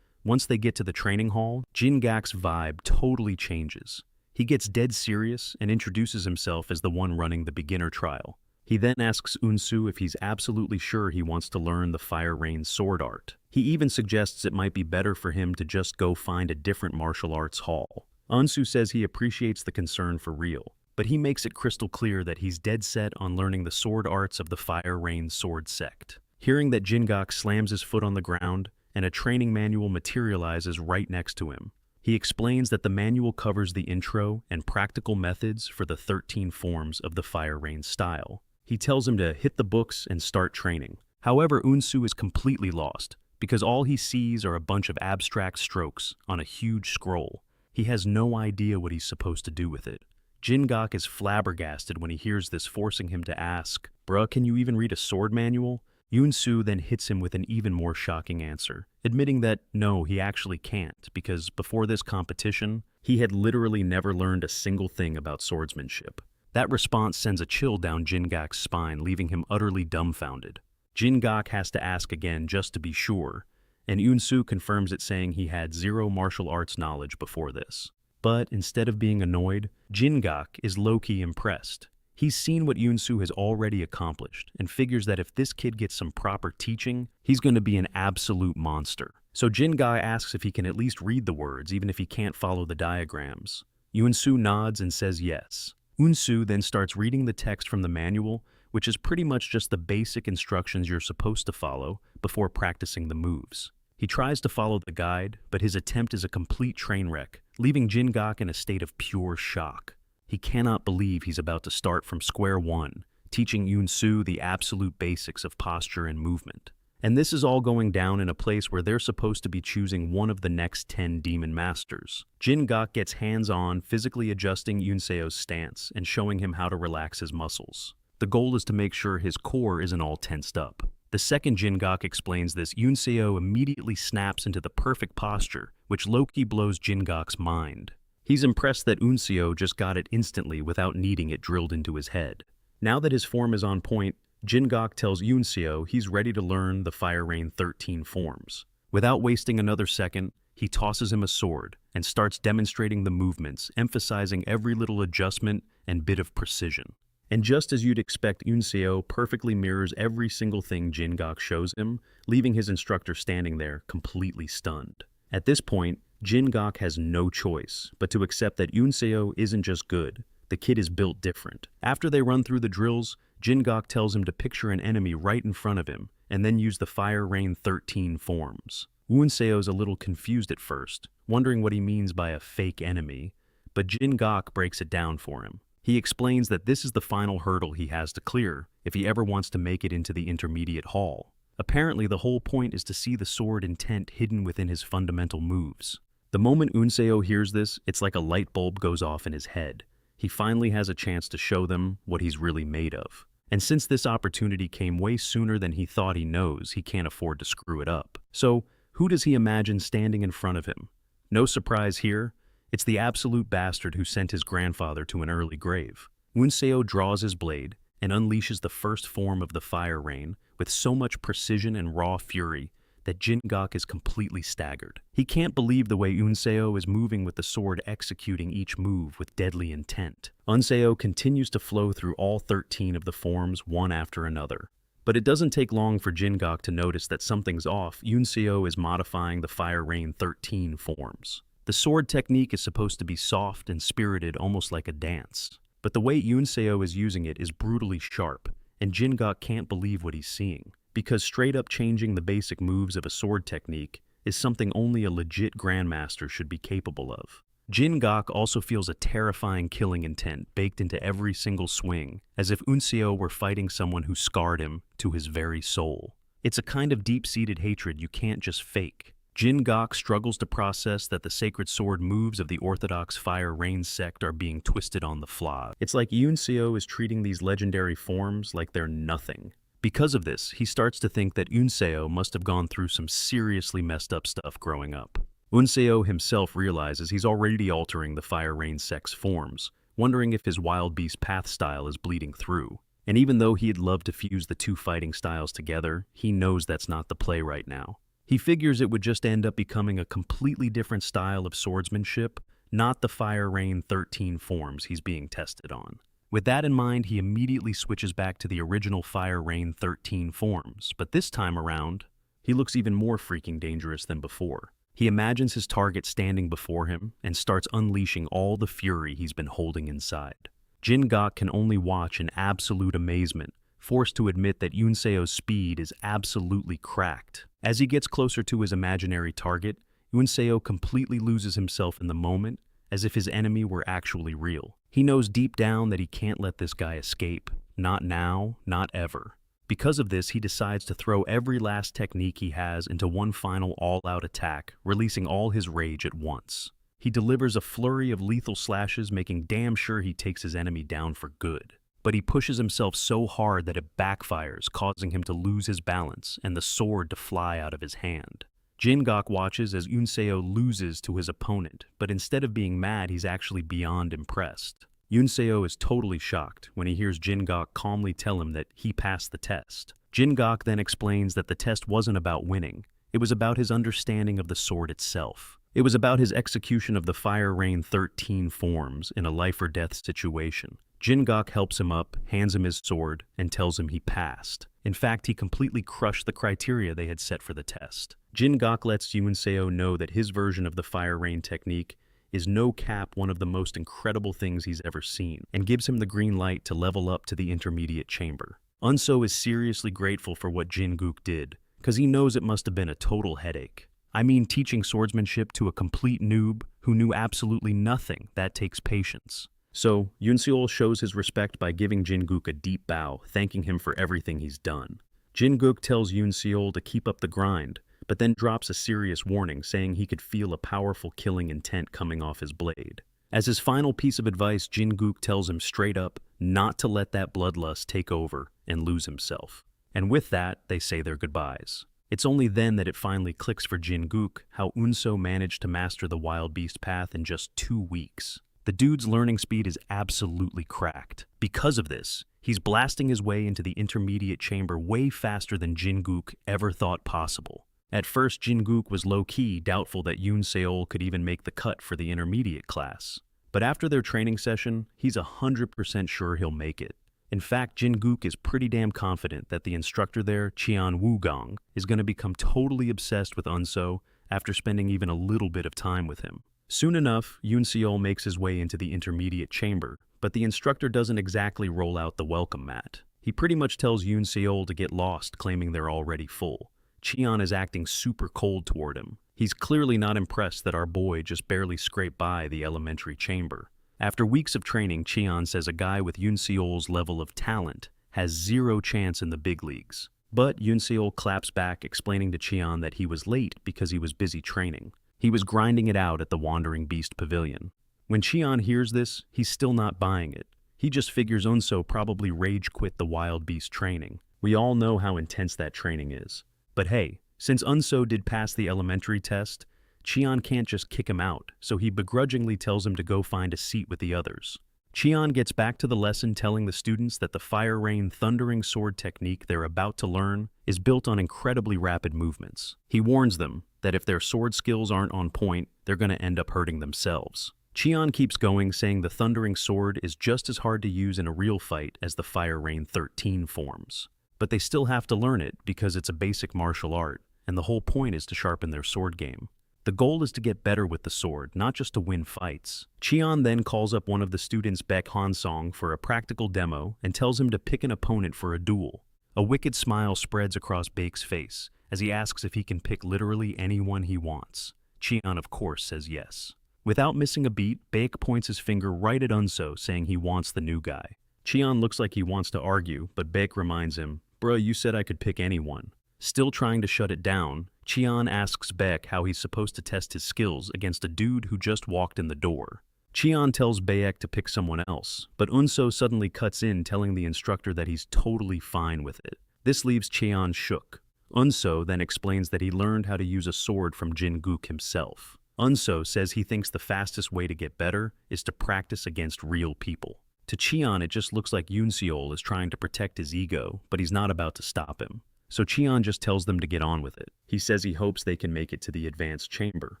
Once they get to the training hall, Jingok's vibe totally changes. He gets dead serious and introduces himself as the one running the beginner trial. He then asks Unsu if he's absolutely sure he wants to learn the Fire Rain sword art. He even suggests it might be better for him to just go find a different martial arts hall. Unsu says he appreciates the concern for real, but he makes it crystal clear that he's dead set on learning the sword arts of the Fire Rain sword sect. Hearing that, Jingok slams his foot on the ground, and a training manual materializes right next to him. He explains that the manual covers the intro and practical methods for the 13 forms of the Fire Rain style. He tells him to hit the books and start training. However, Unsu is completely lost, because all he sees are a bunch of abstract strokes on a huge scroll. He has no idea what he's supposed to do with it. Jingok is flabbergasted when he hears this, forcing him to ask, "Bruh, can you even read a sword manual?" Unsu then hits him with an even more shocking answer, admitting that no, he actually can't, because before this competition, he had literally never learned a single thing about swordsmanship. That response sends a chill down Jingok's spine, leaving him utterly dumbfounded. Jingok has to ask again just to be sure, and Unsu confirms it, saying he had 0 martial arts knowledge before this. But instead of being annoyed, Jingok is low-key impressed. He's seen what Unsu has already accomplished and figures that if this kid gets some proper teaching, he's going to be an absolute monster. So Jingok asks if he can at least read the words, even if he can't follow the diagrams. Unsu nods and says yes. Unsu then starts reading the text from the manual, which is pretty much just the basic instructions you're supposed to follow before practicing the moves. He tries to follow the guide, but his attempt is a complete train wreck, leaving Jingok in a state of pure shock. He cannot believe he's about to start from square one, teaching Unsu the absolute basics of posture and movement. And this is all going down in a place where they're supposed to be choosing one of the next 10 demon masters. Jingok gets hands-on, physically adjusting Unseo's stance and showing him how to relax his muscles. The goal is to make sure his core isn't all tensed up. The second Jingok explains this, Unseo immediately snaps into the perfect posture, which low-key blows Jingok's mind. He's impressed that Unseo just got it instantly without needing it drilled into his head. Now that his form is on point, Jingok tells Unseo he's ready to learn the Fire Rain 13 forms. Without wasting another second, he tosses him a sword and starts demonstrating the movements, emphasizing every little adjustment and bit of precision. And just as you'd expect, Unseo perfectly mirrors every single thing Jingok shows him, leaving his instructor standing there completely stunned. At this point, Jingok has no choice but to accept that Unseo isn't just good, the kid is built different. After they run through the drills, Jingok tells him to picture an enemy right in front of him and then use the Fire Rain 13 forms. Unseo's a little confused at first, wondering what he means by a fake enemy, but Jingok breaks it down for him. He explains that this is the final hurdle he has to clear if he ever wants to make it into the intermediate hall. Apparently, the whole point is to see the sword intent hidden within his fundamental moves. The moment Unseo hears this, it's like a light bulb goes off in his head. He finally has a chance to show them what he's really made of. And since this opportunity came way sooner than he thought, he knows he can't afford to screw it up. So, who does he imagine standing in front of him? No surprise here, it's the absolute bastard who sent his grandfather to an early grave. Unseo draws his blade and unleashes the first form of the fire rain with so much precision and raw fury that Jin-guk is completely staggered. He can't believe the way Unseo is moving with the sword, executing each move with deadly intent. Unseo continues to flow through all 13 of the forms one after another. But it doesn't take long for Jin-guk to notice that something's off. Unseo is modifying the fire rain 13 forms. The sword technique is supposed to be soft and spirited, almost like a dance. But the way Unseo is using it is brutally sharp, and Jin-guk can't believe what he's seeing. Because straight up changing the basic moves of a sword technique is something only a legit grandmaster should be capable of. Jin-guk also feels a terrifying killing intent baked into every single swing, as if Unseo were fighting someone who scarred him to his very soul. It's a kind of deep-seated hatred you can't just fake. Jin-guk struggles to process that the sacred sword moves of the orthodox fire rain sect are being twisted on the fly. It's like Unseo is treating these legendary forms like they're nothing. Because of this, he starts to think that Unseo must have gone through some seriously messed up stuff growing up. Unseo himself realizes he's already altering the fire rain sect's forms, wondering if his wild beast path style is bleeding through. And even though he'd love to fuse the two fighting styles together, he knows that's not the play right now. He figures it would just end up becoming a completely different style of swordsmanship, not the fire rain 13 forms he's being tested on. With that in mind, he immediately switches back to the original fire rain 13 forms, but this time around, he looks even more freaking dangerous than before. He imagines his target standing before him and starts unleashing all the fury he's been holding inside. Jin-guk can only watch in absolute amazement, forced to admit that Unseo's speed is absolutely cracked. As he gets closer to his imaginary target, Unseo completely loses himself in the moment, as if his enemy were actually real. He knows deep down that he can't let this guy escape. Not now, not ever. Because of this, he decides to throw every last technique he has into one final all-out attack, releasing all his rage at once. He delivers a flurry of lethal slashes, making damn sure he takes his enemy down for good. But he pushes himself so hard that it backfires, causing him to lose his balance and the sword to fly out of his hand. Jin-guk watches as Unseo loses to his opponent, but instead of being mad, he's actually beyond impressed. Unseo is totally shocked when he hears Jin-guk calmly tell him that he passed the test. Jin-guk then explains that the test wasn't about winning. It was about his understanding of the sword itself. It was about his execution of the fire rain 13 forms in a life-or-death situation. Jin-guk helps him up, hands him his sword, and tells him he passed. In fact, he completely crushed the criteria they had set for the test. Jin-guk lets Unseo know that his version of the fire rain technique is no cap one of the most incredible things he's ever seen, and gives him the green light to level up to the intermediate chamber. Unseo is seriously grateful for what Jin-guk did, because he knows it must have been a total headache. I mean, teaching swordsmanship to a complete noob who knew absolutely nothing, that takes patience. So, Unseo shows his respect by giving Jin-guk a deep bow, thanking him for everything he's done. Jin-guk tells Unseo to keep up the grind, but then drops a serious warning, saying he could feel a powerful killing intent coming off his blade. As his final piece of advice, Jin-guk tells him straight up not to let that bloodlust take over and lose himself. And with that, they say their goodbyes. It's only then that it finally clicks for Jin-guk how Unseo managed to master the wild beast path in just 2 weeks. The dude's learning speed is absolutely cracked. Because of this, he's blasting his way into the intermediate chamber way faster than Jin-guk ever thought possible. At first, Jin-guk was low-key, doubtful that Unseo could even make the cut for the intermediate class. But after their training session, he's 100% sure he'll make it. In fact, Jin-guk is pretty damn confident that the instructor there, Qian Wugong, is going to become totally obsessed with Unseo after spending even a little bit of time with him. Soon enough, Unseo makes his way into the intermediate chamber, but the instructor doesn't exactly roll out the welcome mat. He pretty much tells Unseo to get lost, claiming they're already full. Qian is acting super cold toward him. He's clearly not impressed that our boy just barely scraped by the elementary chamber. After weeks of training, Qian says a guy with Unseo's level of talent has zero chance in the big leagues. But Yoon-seol claps back, explaining to Cheon that he was late because he was busy training. He was grinding it out at the Wandering Beast Pavilion. When Cheon hears this, he's still not buying it. He just figures Eunso probably rage quit the Wild Beast training. We all know how intense that training is. But hey, since Eunso did pass the elementary test, Cheon can't just kick him out, so he begrudgingly tells him to go find a seat with the others. Cheon gets back to the lesson, telling the students that the Fire Rain Thundering Sword technique they're about to learn is built on incredibly rapid movements. He warns them that if their sword skills aren't on point, they're going to end up hurting themselves. Cheon keeps going, saying the Thundering Sword is just as hard to use in a real fight as the Fire Rain 13 forms. But they still have to learn it because it's a basic martial art, and the whole point is to sharpen their sword game. The goal is to get better with the sword, not just to win fights. Cheon then calls up one of the students, Baek Hansong, for a practical demo and tells him to pick an opponent for a duel. A wicked smile spreads across Baek's face as he asks if he can pick literally anyone he wants. Cheon, of course, says yes. Without missing a beat, Baek points his finger right at Eunso, saying he wants the new guy. Cheon looks like he wants to argue, but Baek reminds him, "Bruh, you said I could pick anyone." Still trying to shut it down, Cheon asks Baek how he's supposed to test his skills against a dude who just walked in the door. Cheon tells Baek to pick someone else, but Eunso suddenly cuts in, telling the instructor that he's totally fine with it. This leaves Cheon shook. Eunso then explains that he learned how to use a sword from Jin-guk himself. Eunso says he thinks the fastest way to get better is to practice against real people. To Cheon, it just looks like Yoon-seol is trying to protect his ego, but he's not about to stop him. So Cheon just tells them to get on with it. He says he hopes they can make it to the advanced chamber.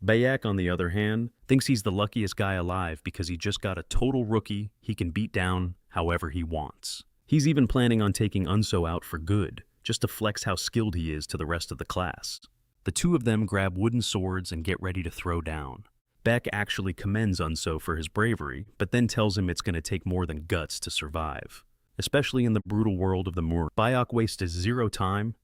Baek, on the other hand, thinks he's the luckiest guy alive because he just got a total rookie he can beat down however he wants. He's even planning on taking Eunso out for good, just to flex how skilled he is to the rest of the class. The two of them grab wooden swords and get ready to throw down. Baek actually commends Eunso for his bravery, but then tells him it's going to take more than guts to survive. Especially in the brutal world of the Moor. Baek wastes zero time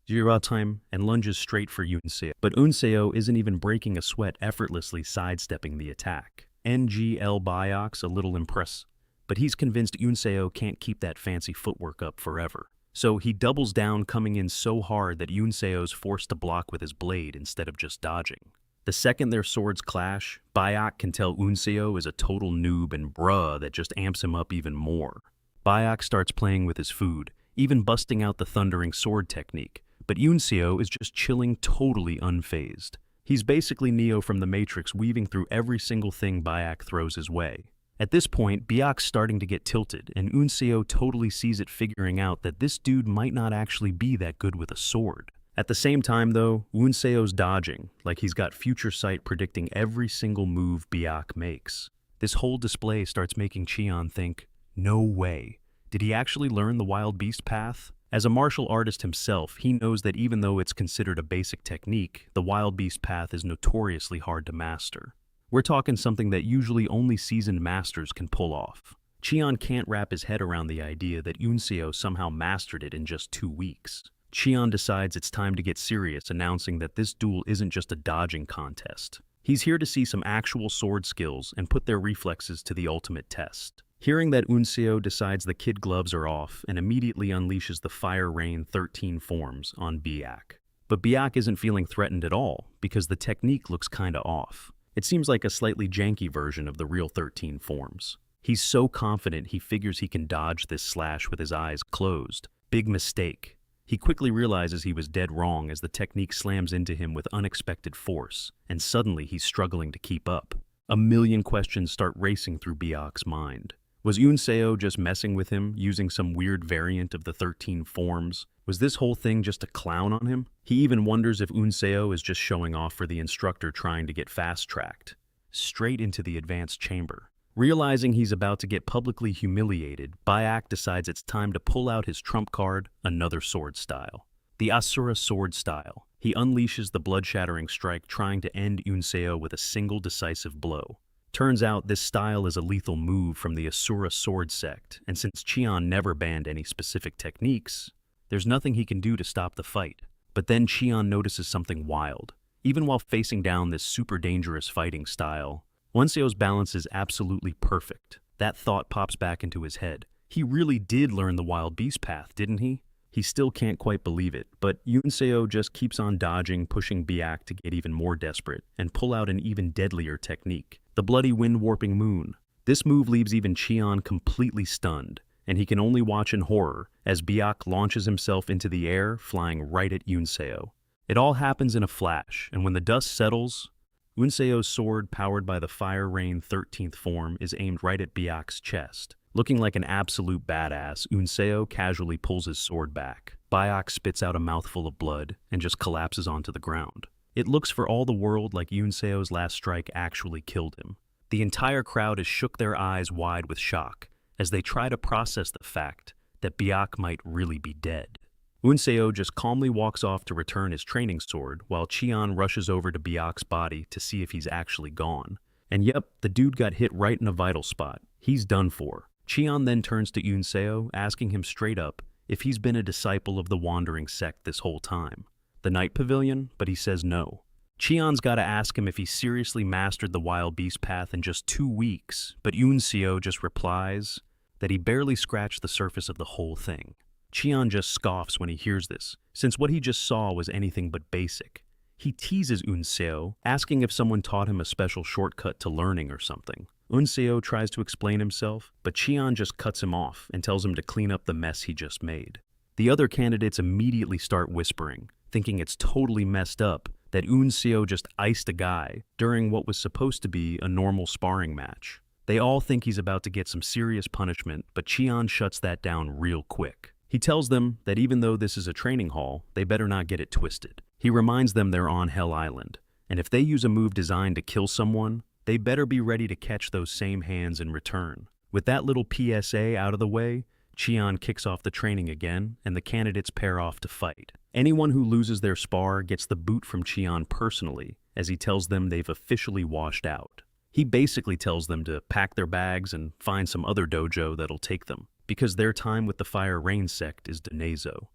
and lunges straight for Yoon-seo. But Eun-seo isn't even breaking a sweat, effortlessly sidestepping the attack. Baek's a little impressed, but he's convinced Yoon-seo can't keep that fancy footwork up forever. So he doubles down, coming in so hard that Yoon-seo's forced to block with his blade instead of just dodging. The second their swords clash, Baek can tell Eun-seo is a total noob and bruh that just amps him up even more. Baek starts playing with his food, even busting out the Thundering Sword technique, but Yoon-seo is just chilling, totally unfazed. He's basically Neo from the Matrix, weaving through every single thing Baek throws his way. At this point, Baek's starting to get tilted, and Eun-seo totally sees it, figuring out that this dude might not actually be that good with a sword. At the same time, though, Eun-seo's dodging, like he's got future sight, predicting every single move Baek makes. This whole display starts making Cheon think, no way. Did he actually learn the Wild Beast path? As a martial artist himself, he knows that even though it's considered a basic technique, the Wild Beast path is notoriously hard to master. We're talking something that usually only seasoned masters can pull off. Cheon can't wrap his head around the idea that Eun-seo somehow mastered it in just 2 weeks. Cheon decides it's time to get serious, announcing that this duel isn't just a dodging contest. He's here to see some actual sword skills and put their reflexes to the ultimate test. Hearing that, Eun-seo decides the kid gloves are off and immediately unleashes the Fire Rain 13 forms on Baek. But Baek isn't feeling threatened at all because the technique looks kinda off. It seems like a slightly janky version of the real 13 forms. He's so confident he figures he can dodge this slash with his eyes closed. Big mistake. He quickly realizes he was dead wrong as the technique slams into him with unexpected force, and suddenly he's struggling to keep up. A million questions start racing through Baek's mind. Was Eun-seo just messing with him, using some weird variant of the 13 forms? Was this whole thing just a clown on him? He even wonders if Eun-seo is just showing off for the instructor trying to get fast-tracked. Straight into the advanced chamber. Realizing he's about to get publicly humiliated, Baek decides it's time to pull out his trump card, another sword style. The Asura sword style. He unleashes the blood-shattering strike, trying to end Eun-seo with a single decisive blow. Turns out this style is a lethal move from the Asura sword sect, and since Cheon never banned any specific techniques, there's nothing he can do to stop the fight. But then Cheon notices something wild. Even while facing down this super dangerous fighting style, Eun-seo's balance is absolutely perfect. That thought pops back into his head. He really did learn the Wild Beast path, didn't he? He still can't quite believe it, but Yunseo just keeps on dodging, pushing Biak to get even more desperate and pull out an even deadlier technique, the bloody wind-warping moon. This move leaves even Cheon completely stunned, and he can only watch in horror as Biak launches himself into the air, flying right at Yunseo. It all happens in a flash, and when the dust settles, Unseo's sword, powered by the Fire Rain 13th form, is aimed right at Biak's chest. Looking like an absolute badass, Unseo casually pulls his sword back. Biak spits out a mouthful of blood and just collapses onto the ground. It looks for all the world like Unseo's last strike actually killed him. The entire crowd has shook their eyes wide with shock as they try to process the fact that Biak might really be dead. Unseo just calmly walks off to return his training sword while Cheon rushes over to Biak's body to see if he's actually gone. And yep, the dude got hit right in a vital spot. He's done for. Cheon then turns to Unseo, asking him straight up if he's been a disciple of the Wandering Sect this whole time. The Night Pavilion, but he says no. Cheon's gotta ask him if he seriously mastered the Wild Beast Path in just 2 weeks, but Unseo just replies that he barely scratched the surface of the whole thing. Cheon just scoffs when he hears this, since what he just saw was anything but basic. He teases Unseo, asking if someone taught him a special shortcut to learning or something. Unseo tries to explain himself, but Cheon just cuts him off and tells him to clean up the mess he just made. The other candidates immediately start whispering, thinking it's totally messed up that Unseo just iced a guy during what was supposed to be a normal sparring match. They all think he's about to get some serious punishment, but Cheon shuts that down real quick. He tells them that even though this is a training hall, they better not get it twisted. He reminds them they're on Hell Island, and if they use a move designed to kill someone, they better be ready to catch those same hands in return. With that little PSA out of the way, Cheon kicks off the training again, and the candidates pair off to fight. Anyone who loses their spar gets the boot from Cheon personally, as he tells them they've officially washed out. He basically tells them to pack their bags and find some other dojo that'll take them, because their time with the Fire Rain sect is Denezo.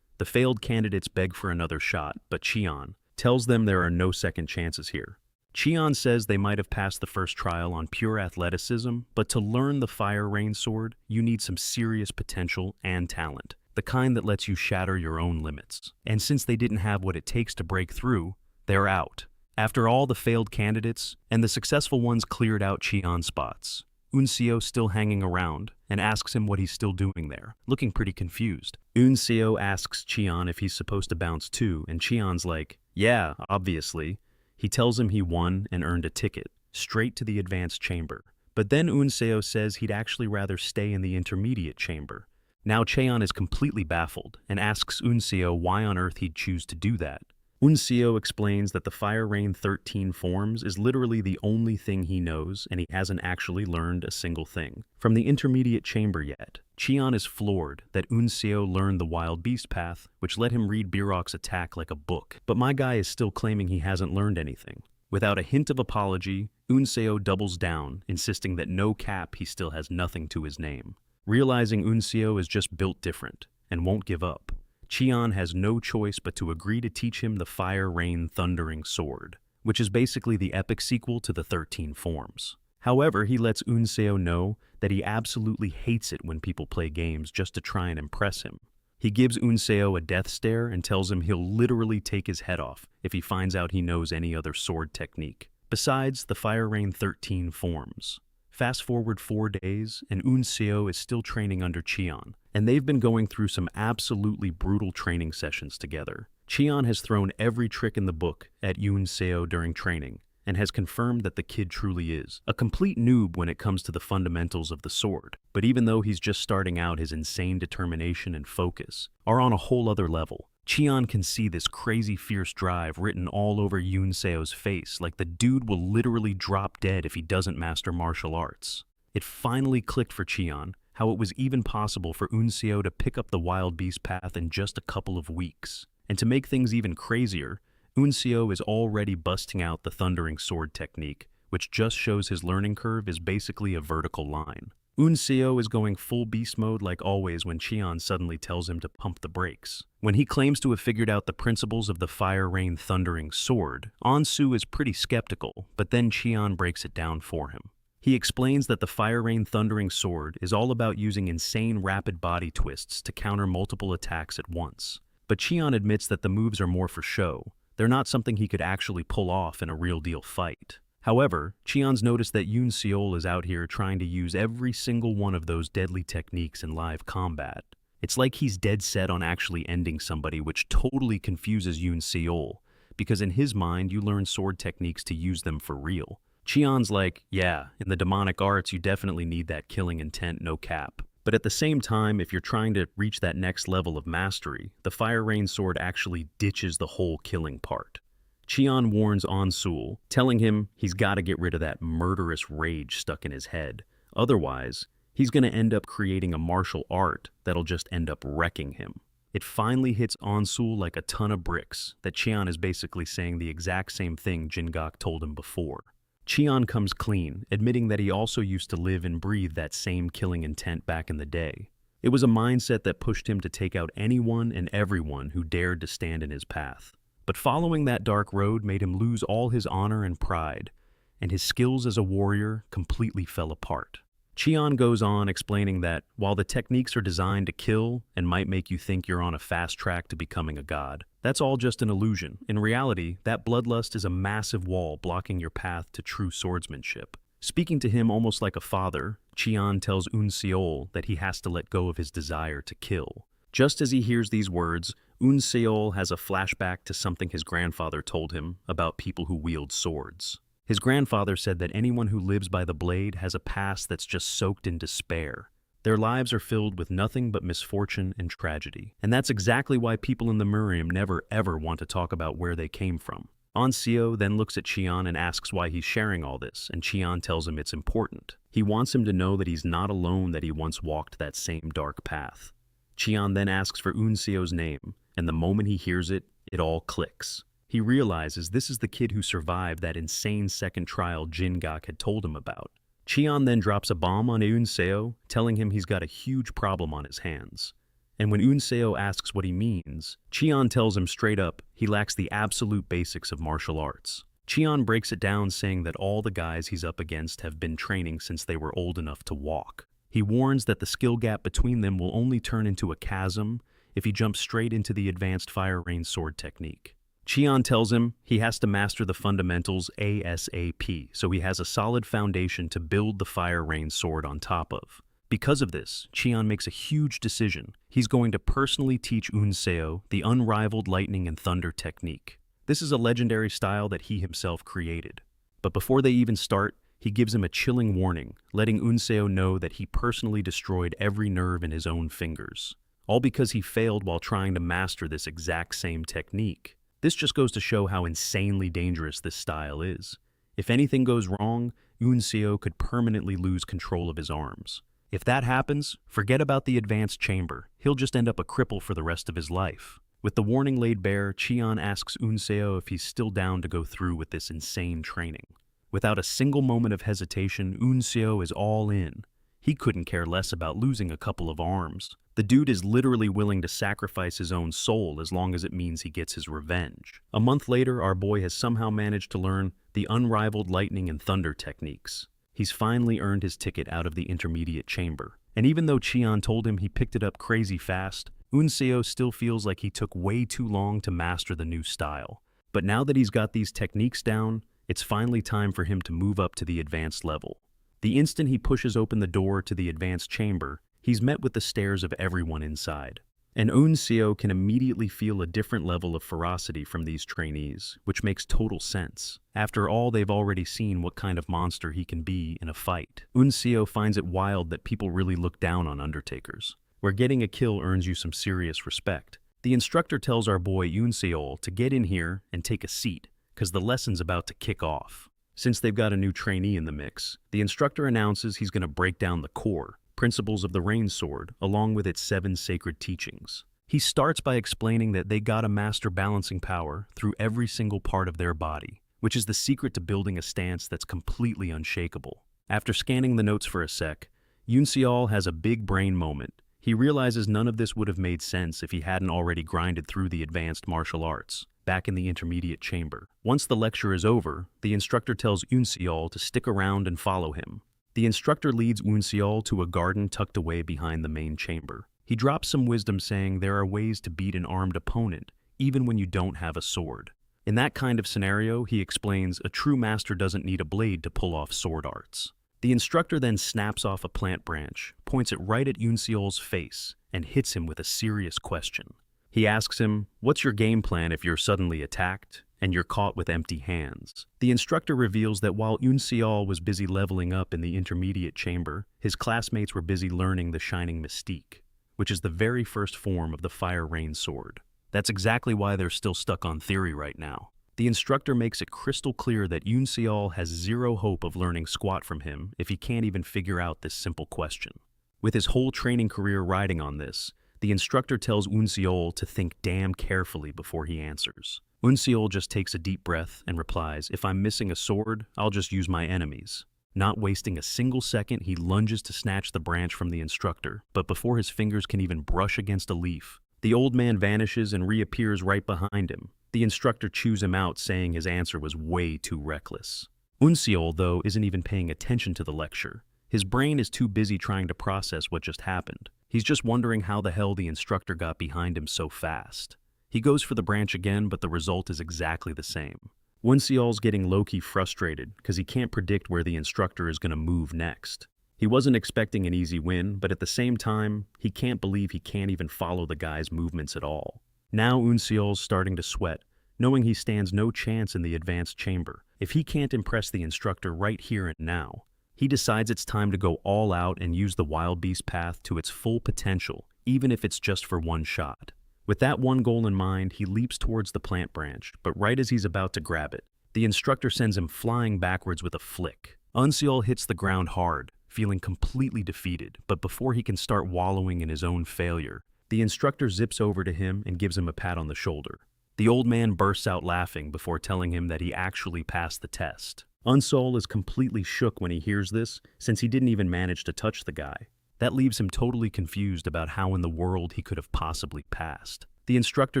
The failed candidates beg for another shot, but Cheon tells them there are no second chances here. Cheon says they might have passed the first trial on pure athleticism, but to learn the Fire Rain sword, you need some serious potential and talent, the kind that lets you shatter your own limits. And since they didn't have what it takes to break through, they're out. After all the failed candidates, and the successful ones cleared out Cheon's spots, Unseo still hanging around and asks him what he's still doing there, looking pretty confused. Unseo asks Cheon if he's supposed to bounce too, and Cheon's like, yeah, obviously. He tells him he won and earned a ticket, straight to the advanced chamber. But then Unseo says he'd actually rather stay in the intermediate chamber. Now Cheon is completely baffled and asks Unseo why on earth he'd choose to do that. Unseo explains that the Fire Rain 13 forms is literally the only thing he knows, and he hasn't actually learned a single thing from the intermediate chamber yet. Cheon is floored that Unseo learned the Wild Beast Path, which let him read Birok's attack like a book, but my guy is still claiming he hasn't learned anything. Without a hint of apology, Unseo doubles down, insisting that no cap he still has nothing to his name. Realizing Unseo is just built different and won't give up, Cheon has no choice but to agree to teach him the Fire Rain Thundering Sword, which is basically the epic sequel to the 13 forms. However, he lets Unseo know that he absolutely hates it when people play games just to try and impress him. He gives Unseo a death stare and tells him he'll literally take his head off if he finds out he knows any other sword technique, besides the Fire Rain 13 forms. Fast forward 4 days, and Unseo is still training under Cheon, and they've been going through some absolutely brutal training sessions together. Cheon has thrown every trick in the book at Unseo during training, and has confirmed that the kid truly is a complete noob when it comes to the fundamentals of the sword. But even though he's just starting out, his insane determination and focus are on a whole other level. Cheon can see this crazy fierce drive written all over Unseo's face, like the dude will literally drop dead if he doesn't master martial arts. It finally clicked for Cheon how it was even possible for Unseo to pick up the Wild Beast Path in just a couple of weeks. And to make things even crazier, Unseo is already busting out the Thundering Sword technique, which just shows his learning curve is basically a vertical line. Unseo is going full beast mode like always when Cheon suddenly tells him to pump the brakes. When he claims to have figured out the principles of the Fire Rain Thundering Sword, Ansu is pretty skeptical, but then Cheon breaks it down for him. He explains that the Fire Rain Thundering Sword is all about using insane rapid body twists to counter multiple attacks at once. But Cheon admits that the moves are more for show. They're not something he could actually pull off in a real-deal fight. However, Cheon's noticed that Yoon Seol is out here trying to use every single one of those deadly techniques in live combat. It's like he's dead set on actually ending somebody, which totally confuses Yoon Seol, because in his mind you learn sword techniques to use them for real. Cheon's like, yeah, in the demonic arts you definitely need that killing intent, no cap. But at the same time, if you're trying to reach that next level of mastery, the Fire Rain Sword actually ditches the whole killing part. Cheon warns Onsul, telling him he's got to get rid of that murderous rage stuck in his head. Otherwise, he's going to end up creating a martial art that'll just end up wrecking him. It finally hits Onsul like a ton of bricks that Cheon is basically saying the exact same thing Jingok told him before. Cheon comes clean, admitting that he also used to live and breathe that same killing intent back in the day. It was a mindset that pushed him to take out anyone and everyone who dared to stand in his path. But following that dark road made him lose all his honor and pride, and his skills as a warrior completely fell apart. Cheon goes on explaining that while the techniques are designed to kill and might make you think you're on a fast track to becoming a god, that's all just an illusion. In reality, that bloodlust is a massive wall blocking your path to true swordsmanship. Speaking to him almost like a father, Cheon tells Eun Seol that he has to let go of his desire to kill. Just as he hears these words, Eun Seol has a flashback to something his grandfather told him about people who wield swords. His grandfather said that anyone who lives by the blade has a past that's just soaked in despair. Their lives are filled with nothing but misfortune and tragedy. And that's exactly why people in the Murium never ever want to talk about where they came from. Onseo then looks at Cheon and asks why he's sharing all this, and Cheon tells him it's important. He wants him to know that he's not alone, that he once walked that same dark path. Cheon then asks for Unseo's name, and the moment he hears it, it all clicks. He realizes this is the kid who survived that insane second trial Jingok had told him about. Cheon then drops a bomb on Unseo, telling him he's got a huge problem on his hands. And when Unseo asks what he means, Cheon tells him straight up he lacks the absolute basics of martial arts. Cheon breaks it down, saying that all the guys he's up against have been training since they were old enough to walk. He warns that the skill gap between them will only turn into a chasm if he jumps straight into the advanced Fire Rain sword technique. Cheon tells him he has to master the fundamentals ASAP, so he has a solid foundation to build the Fire Rain sword on top of. Because of this, Cheon makes a huge decision. He's going to personally teach Unseo the unrivaled lightning and thunder technique. This is a legendary style that he himself created. But before they even start, he gives him a chilling warning, letting Unseo know that he personally destroyed every nerve in his own fingers. All because he failed while trying to master this exact same technique. This just goes to show how insanely dangerous this style is. If anything goes wrong, Unseo could permanently lose control of his arms. If that happens, forget about the advanced chamber. He'll just end up a cripple for the rest of his life. With the warning laid bare, Cheon asks Unseo if he's still down to go through with this insane training. Without a single moment of hesitation, Unseo is all in. He couldn't care less about losing a couple of arms. The dude is literally willing to sacrifice his own soul as long as it means he gets his revenge. A month later, our boy has somehow managed to learn the unrivaled lightning and thunder techniques. He's finally earned his ticket out of the intermediate chamber. And even though Cheon told him he picked it up crazy fast, Unseo still feels like he took way too long to master the new style. But now that he's got these techniques down, it's finally time for him to move up to the advanced level. The instant he pushes open the door to the advanced chamber, he's met with the stares of everyone inside. And Unseo can immediately feel a different level of ferocity from these trainees, which makes total sense. After all, they've already seen what kind of monster he can be in a fight. Unseo finds it wild that people really look down on Undertakers, where getting a kill earns you some serious respect. The instructor tells our boy Unseo to get in here and take a seat, because the lesson's about to kick off. Since they've got a new trainee in the mix, the instructor announces he's going to break down the core principles of the Rain Sword, along with its 7 sacred teachings. He starts by explaining that they gotta master balancing power through every single part of their body, which is the secret to building a stance that's completely unshakable. After scanning the notes for a sec, Unseo has a big brain moment. He realizes none of this would have made sense if he hadn't already grinded through the advanced martial arts, back in the intermediate chamber. Once the lecture is over, the instructor tells Unseo to stick around and follow him. The instructor leads Unseol to a garden tucked away behind the main chamber. He drops some wisdom saying there are ways to beat an armed opponent, even when you don't have a sword. In that kind of scenario, he explains, a true master doesn't need a blade to pull off sword arts. The instructor then snaps off a plant branch, points it right at Unseol's face, and hits him with a serious question. He asks him, "What's your game plan if you're suddenly attacked and you're caught with empty hands?" The instructor reveals that while Unseol was busy leveling up in the intermediate chamber, his classmates were busy learning the Shining Mystique, which is the very first form of the Fire Rain sword. That's exactly why they're still stuck on theory right now. The instructor makes it crystal clear that Unseol has zero hope of learning squat from him if he can't even figure out this simple question. With his whole training career riding on this, the instructor tells Unseol to think damn carefully before he answers. Unseol just takes a deep breath and replies, "If I'm missing a sword, I'll just use my enemies." Not wasting a single second, he lunges to snatch the branch from the instructor, but before his fingers can even brush against a leaf, the old man vanishes and reappears right behind him. The instructor chews him out, saying his answer was way too reckless. Unseol, though, isn't even paying attention to the lecture. His brain is too busy trying to process what just happened. He's just wondering how the hell the instructor got behind him so fast. He goes for the branch again, but the result is exactly the same. Unseol's getting low-key frustrated because he can't predict where the instructor is going to move next. He wasn't expecting an easy win, but at the same time, he can't believe he can't even follow the guy's movements at all. Now Unseol's starting to sweat, knowing he stands no chance in the advanced chamber. If he can't impress the instructor right here and now, he decides it's time to go all out and use the Wild Beast path to its full potential, even if it's just for one shot. With that one goal in mind, he leaps towards the plant branch, but right as he's about to grab it, the instructor sends him flying backwards with a flick. Unseol hits the ground hard, feeling completely defeated, but before he can start wallowing in his own failure, the instructor zips over to him and gives him a pat on the shoulder. The old man bursts out laughing before telling him that he actually passed the test. Unseol is completely shook when he hears this, since he didn't even manage to touch the guy. That leaves him totally confused about how in the world he could have possibly passed. The instructor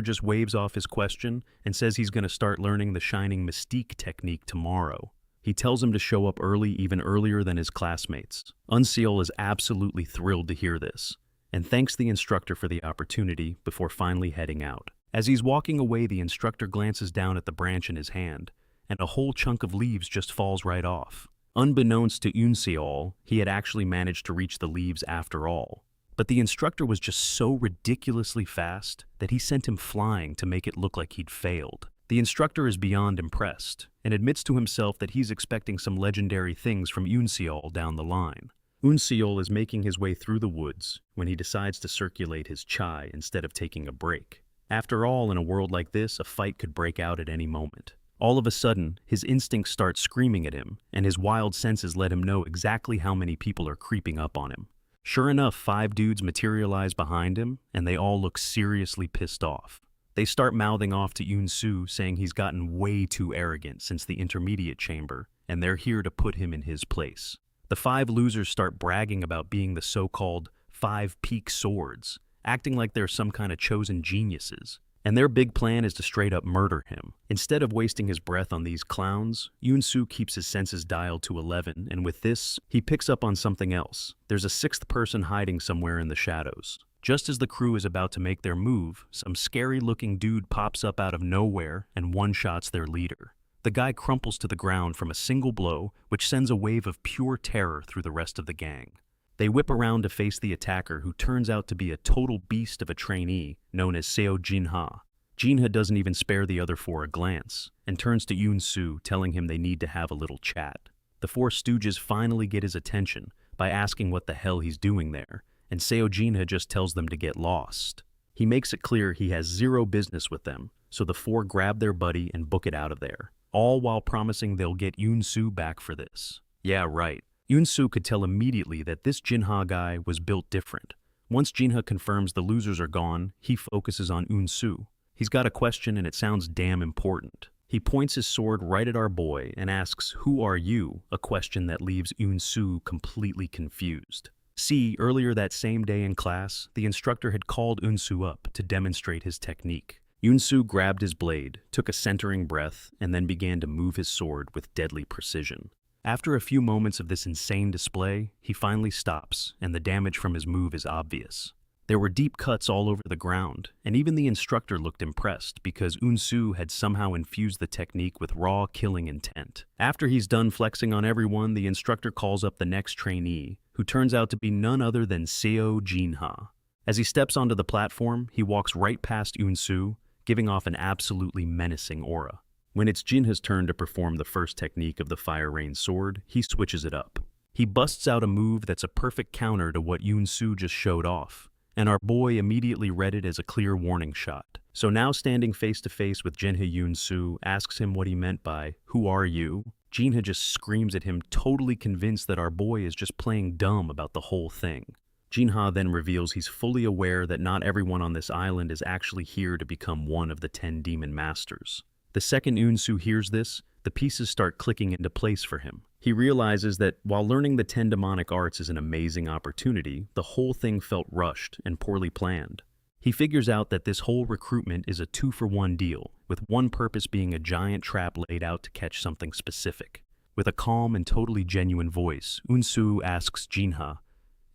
just waves off his question and says he's going to start learning the Shining Mystique technique tomorrow. He tells him to show up early, even earlier than his classmates. Unseol is absolutely thrilled to hear this, and thanks the instructor for the opportunity before finally heading out. As he's walking away, the instructor glances down at the branch in his hand, and a whole chunk of leaves just falls right off. Unbeknownst to Unseol, he had actually managed to reach the leaves after all. But the instructor was just so ridiculously fast that he sent him flying to make it look like he'd failed. The instructor is beyond impressed, and admits to himself that he's expecting some legendary things from Unseol down the line. Unseol is making his way through the woods when he decides to circulate his chai instead of taking a break. After all, in a world like this, a fight could break out at any moment. All of a sudden, his instincts start screaming at him, and his wild senses let him know exactly how many people are creeping up on him. Sure enough, 5 dudes materialize behind him, and they all look seriously pissed off. They start mouthing off to Unsu, saying he's gotten way too arrogant since the intermediate chamber, and they're here to put him in his place. The 5 losers start bragging about being the so-called 5 peak swords, acting like they're some kind of chosen geniuses. And their big plan is to straight up murder him. Instead of wasting his breath on these clowns, Unsu keeps his senses dialed to 11, and with this, he picks up on something else. There's a 6th person hiding somewhere in the shadows. Just as the crew is about to make their move, some scary-looking dude pops up out of nowhere and one-shots their leader. The guy crumples to the ground from a single blow, which sends a wave of pure terror through the rest of the gang. They whip around to face the attacker, who turns out to be a total beast of a trainee known as Seo Jinha. Jinha doesn't even spare the other 4 a glance, and turns to Yunsu, telling him they need to have a little chat. The 4 stooges finally get his attention by asking what the hell he's doing there, and Seo Jinha just tells them to get lost. He makes it clear he has zero business with them, so the 4 grab their buddy and book it out of there, all while promising they'll get Yunsu back for this. Yeah, right. Yunsu could tell immediately that this Jinha guy was built different. Once Jinha confirms the losers are gone, he focuses on Unsu. He's got a question and it sounds damn important. He points his sword right at our boy and asks, "Who are you?" a question that leaves Unsu completely confused. See, earlier that same day in class, the instructor had called Unsu up to demonstrate his technique. Unsu grabbed his blade, took a centering breath, and then began to move his sword with deadly precision. After a few moments of this insane display, he finally stops, and the damage from his move is obvious. There were deep cuts all over the ground, and even the instructor looked impressed because Unsu had somehow infused the technique with raw killing intent. After he's done flexing on everyone, the instructor calls up the next trainee, who turns out to be none other than Seo Jinha. As he steps onto the platform, he walks right past Unsu, giving off an absolutely menacing aura. When it's Jinha's turn to perform the first technique of the Fire Rain Sword, he switches it up. He busts out a move that's a perfect counter to what Unsu just showed off, and our boy immediately read it as a clear warning shot. So now standing face to face with Jinha, Unsu asks him what he meant by, "Who are you?" Jinha just screams at him, totally convinced that our boy is just playing dumb about the whole thing. Jinha then reveals he's fully aware that not everyone on this island is actually here to become one of the 10 demon masters. The second Unsu hears this, the pieces start clicking into place for him. He realizes that while learning the 10 demonic arts is an amazing opportunity, the whole thing felt rushed and poorly planned. He figures out that this whole recruitment is a 2-for-1 deal, with one purpose being a giant trap laid out to catch something specific. With a calm and totally genuine voice, Unsu asks Jinha,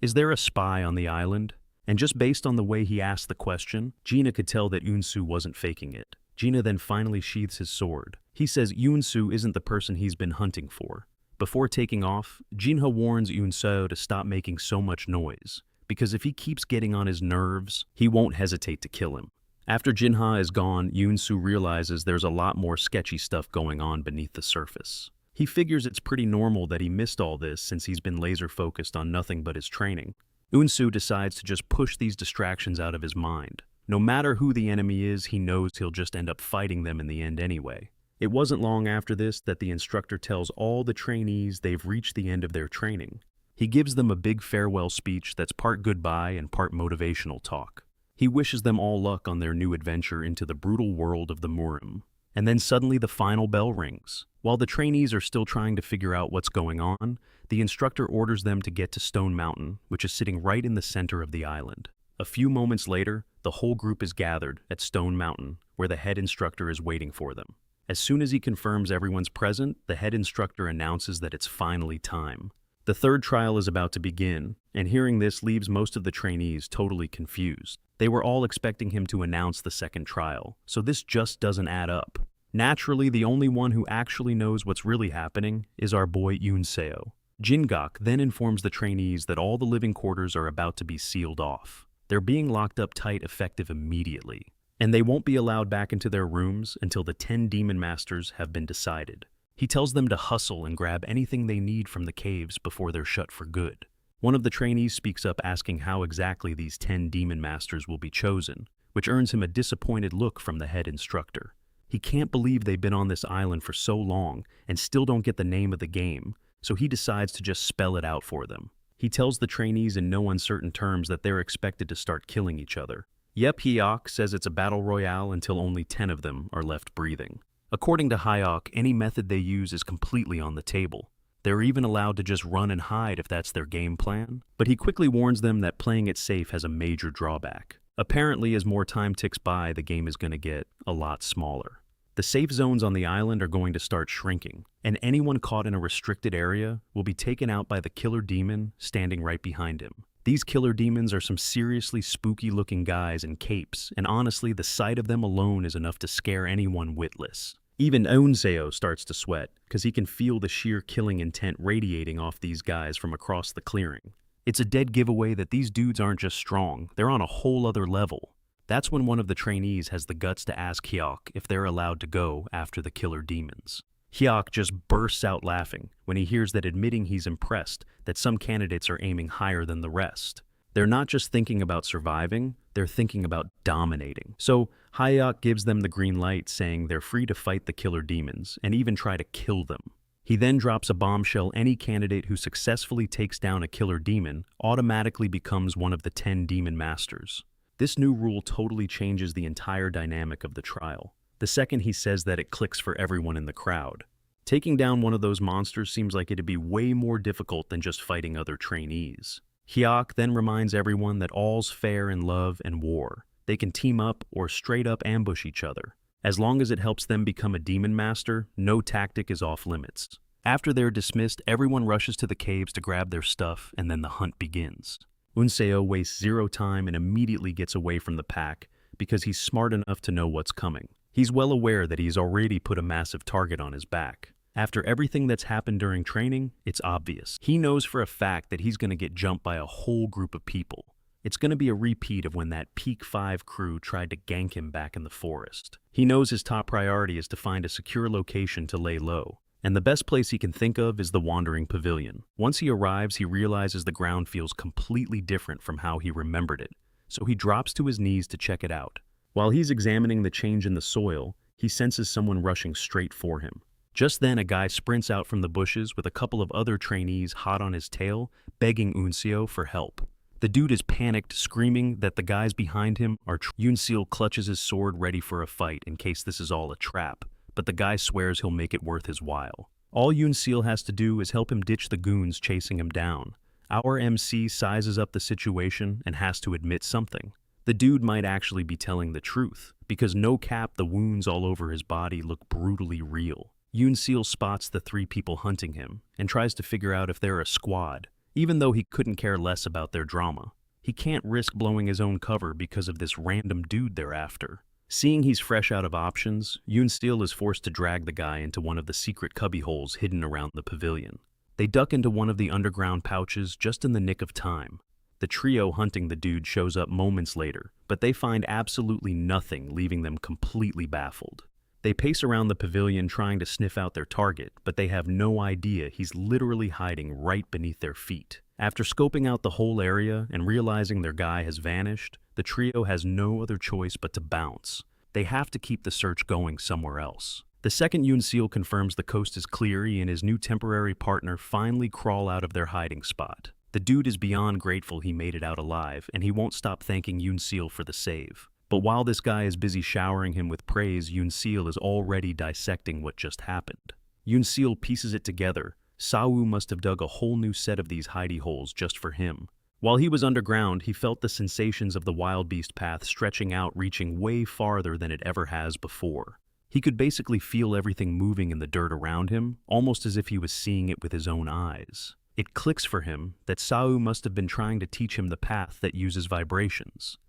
"Is there a spy on the island?" And just based on the way he asked the question, Jinha could tell that Unsu wasn't faking it. Jinha then finally sheathes his sword. He says Unsu isn't the person he's been hunting for. Before taking off, Jinha warns Unsu to stop making so much noise, because if he keeps getting on his nerves, he won't hesitate to kill him. After Jinha is gone, Unsu realizes there's a lot more sketchy stuff going on beneath the surface. He figures it's pretty normal that he missed all this since he's been laser-focused on nothing but his training. Unsu decides to just push these distractions out of his mind. No matter who the enemy is, he knows he'll just end up fighting them in the end anyway. It wasn't long after this that the instructor tells all the trainees they've reached the end of their training. He gives them a big farewell speech that's part goodbye and part motivational talk. He wishes them all luck on their new adventure into the brutal world of the Murim. And then suddenly the final bell rings. While the trainees are still trying to figure out what's going on, the instructor orders them to get to Stone Mountain, which is sitting right in the center of the island. A few moments later, the whole group is gathered at Stone Mountain, where the head instructor is waiting for them. As soon as he confirms everyone's present, the head instructor announces that it's finally time. The third trial is about to begin, and hearing this leaves most of the trainees totally confused. They were all expecting him to announce the second trial, so this just doesn't add up. Naturally, the only one who actually knows what's really happening is our boy Yunseo. Jingok then informs the trainees that all the living quarters are about to be sealed off. They're being locked up tight effective immediately, and they won't be allowed back into their rooms until the 10 demon masters have been decided. He tells them to hustle and grab anything they need from the caves before they're shut for good. One of the trainees speaks up asking how exactly these 10 demon masters will be chosen, which earns him a disappointed look from the head instructor. He can't believe they've been on this island for so long and still don't get the name of the game, so he decides to just spell it out for them. He tells the trainees in no uncertain terms that they're expected to start killing each other. Yep, Hyok says it's a battle royale until only 10 of them are left breathing. According to Hyok, any method they use is completely on the table. They're even allowed to just run and hide if that's their game plan, but he quickly warns them that playing it safe has a major drawback. Apparently, as more time ticks by, the game is going to get a lot smaller. The safe zones on the island are going to start shrinking, and anyone caught in a restricted area will be taken out by the killer demon standing right behind him. These killer demons are some seriously spooky-looking guys in capes, and honestly, the sight of them alone is enough to scare anyone witless. Even Onseo starts to sweat, because he can feel the sheer killing intent radiating off these guys from across the clearing. It's a dead giveaway that these dudes aren't just strong, they're on a whole other level. That's when one of the trainees has the guts to ask Hyok if they're allowed to go after the killer demons. Hyok just bursts out laughing when he hears that admitting he's impressed that some candidates are aiming higher than the rest. They're not just thinking about surviving, they're thinking about dominating. So Hyok gives them the green light, saying they're free to fight the killer demons and even try to kill them. He then drops a bombshell: any candidate who successfully takes down a killer demon automatically becomes one of the 10 demon masters. This new rule totally changes the entire dynamic of the trial. The second he says that, it clicks for everyone in the crowd. Taking down one of those monsters seems like it'd be way more difficult than just fighting other trainees. Hyok then reminds everyone that all's fair in love and war. They can team up or straight up ambush each other. As long as it helps them become a demon master, no tactic is off limits. After they're dismissed, everyone rushes to the caves to grab their stuff, and then the hunt begins. Unseo wastes zero time and immediately gets away from the pack because he's smart enough to know what's coming. He's well aware that he's already put a massive target on his back. After everything that's happened during training, it's obvious. He knows for a fact that he's going to get jumped by a whole group of people. It's going to be a repeat of when that Peak 5 crew tried to gank him back in the forest. He knows his top priority is to find a secure location to lay low. And the best place he can think of is the Wandering Pavilion. Once he arrives, he realizes the ground feels completely different from how he remembered it, so he drops to his knees to check it out. While he's examining the change in the soil, he senses someone rushing straight for him. Just then, a guy sprints out from the bushes with a couple of other trainees hot on his tail, begging Unseo for help. The dude is panicked, screaming that the guys behind him are Unseo clutches his sword ready for a fight in case this is all a trap, but the guy swears he'll make it worth his while. All Unseo has to do is help him ditch the goons chasing him down. Our MC sizes up the situation and has to admit something. The dude might actually be telling the truth, because no cap, the wounds all over his body look brutally real. Unseo spots the three people hunting him and tries to figure out if they're a squad, even though he couldn't care less about their drama. He can't risk blowing his own cover because of this random dude they're after. Seeing he's fresh out of options, Unseo is forced to drag the guy into one of the secret cubbyholes hidden around the pavilion. They duck into one of the underground pouches just in the nick of time. The trio hunting the dude shows up moments later, but they find absolutely nothing, leaving them completely baffled. They pace around the pavilion trying to sniff out their target, but they have no idea he's literally hiding right beneath their feet. After scoping out the whole area and realizing their guy has vanished, the trio has no other choice but to bounce. They have to keep the search going somewhere else. The second Unseo confirms the coast is clear, he and his new temporary partner finally crawl out of their hiding spot. The dude is beyond grateful he made it out alive, and he won't stop thanking Unseo for the save. But while this guy is busy showering him with praise, Unseo is already dissecting what just happened. Unseo pieces it together. Sawu must have dug a whole new set of these hidey holes just for him. While he was underground, he felt the sensations of the wild beast path stretching out, reaching way farther than it ever has before. He could basically feel everything moving in the dirt around him, almost as if he was seeing it with his own eyes. It clicks for him that Sawu must have been trying to teach him the path that uses vibrations.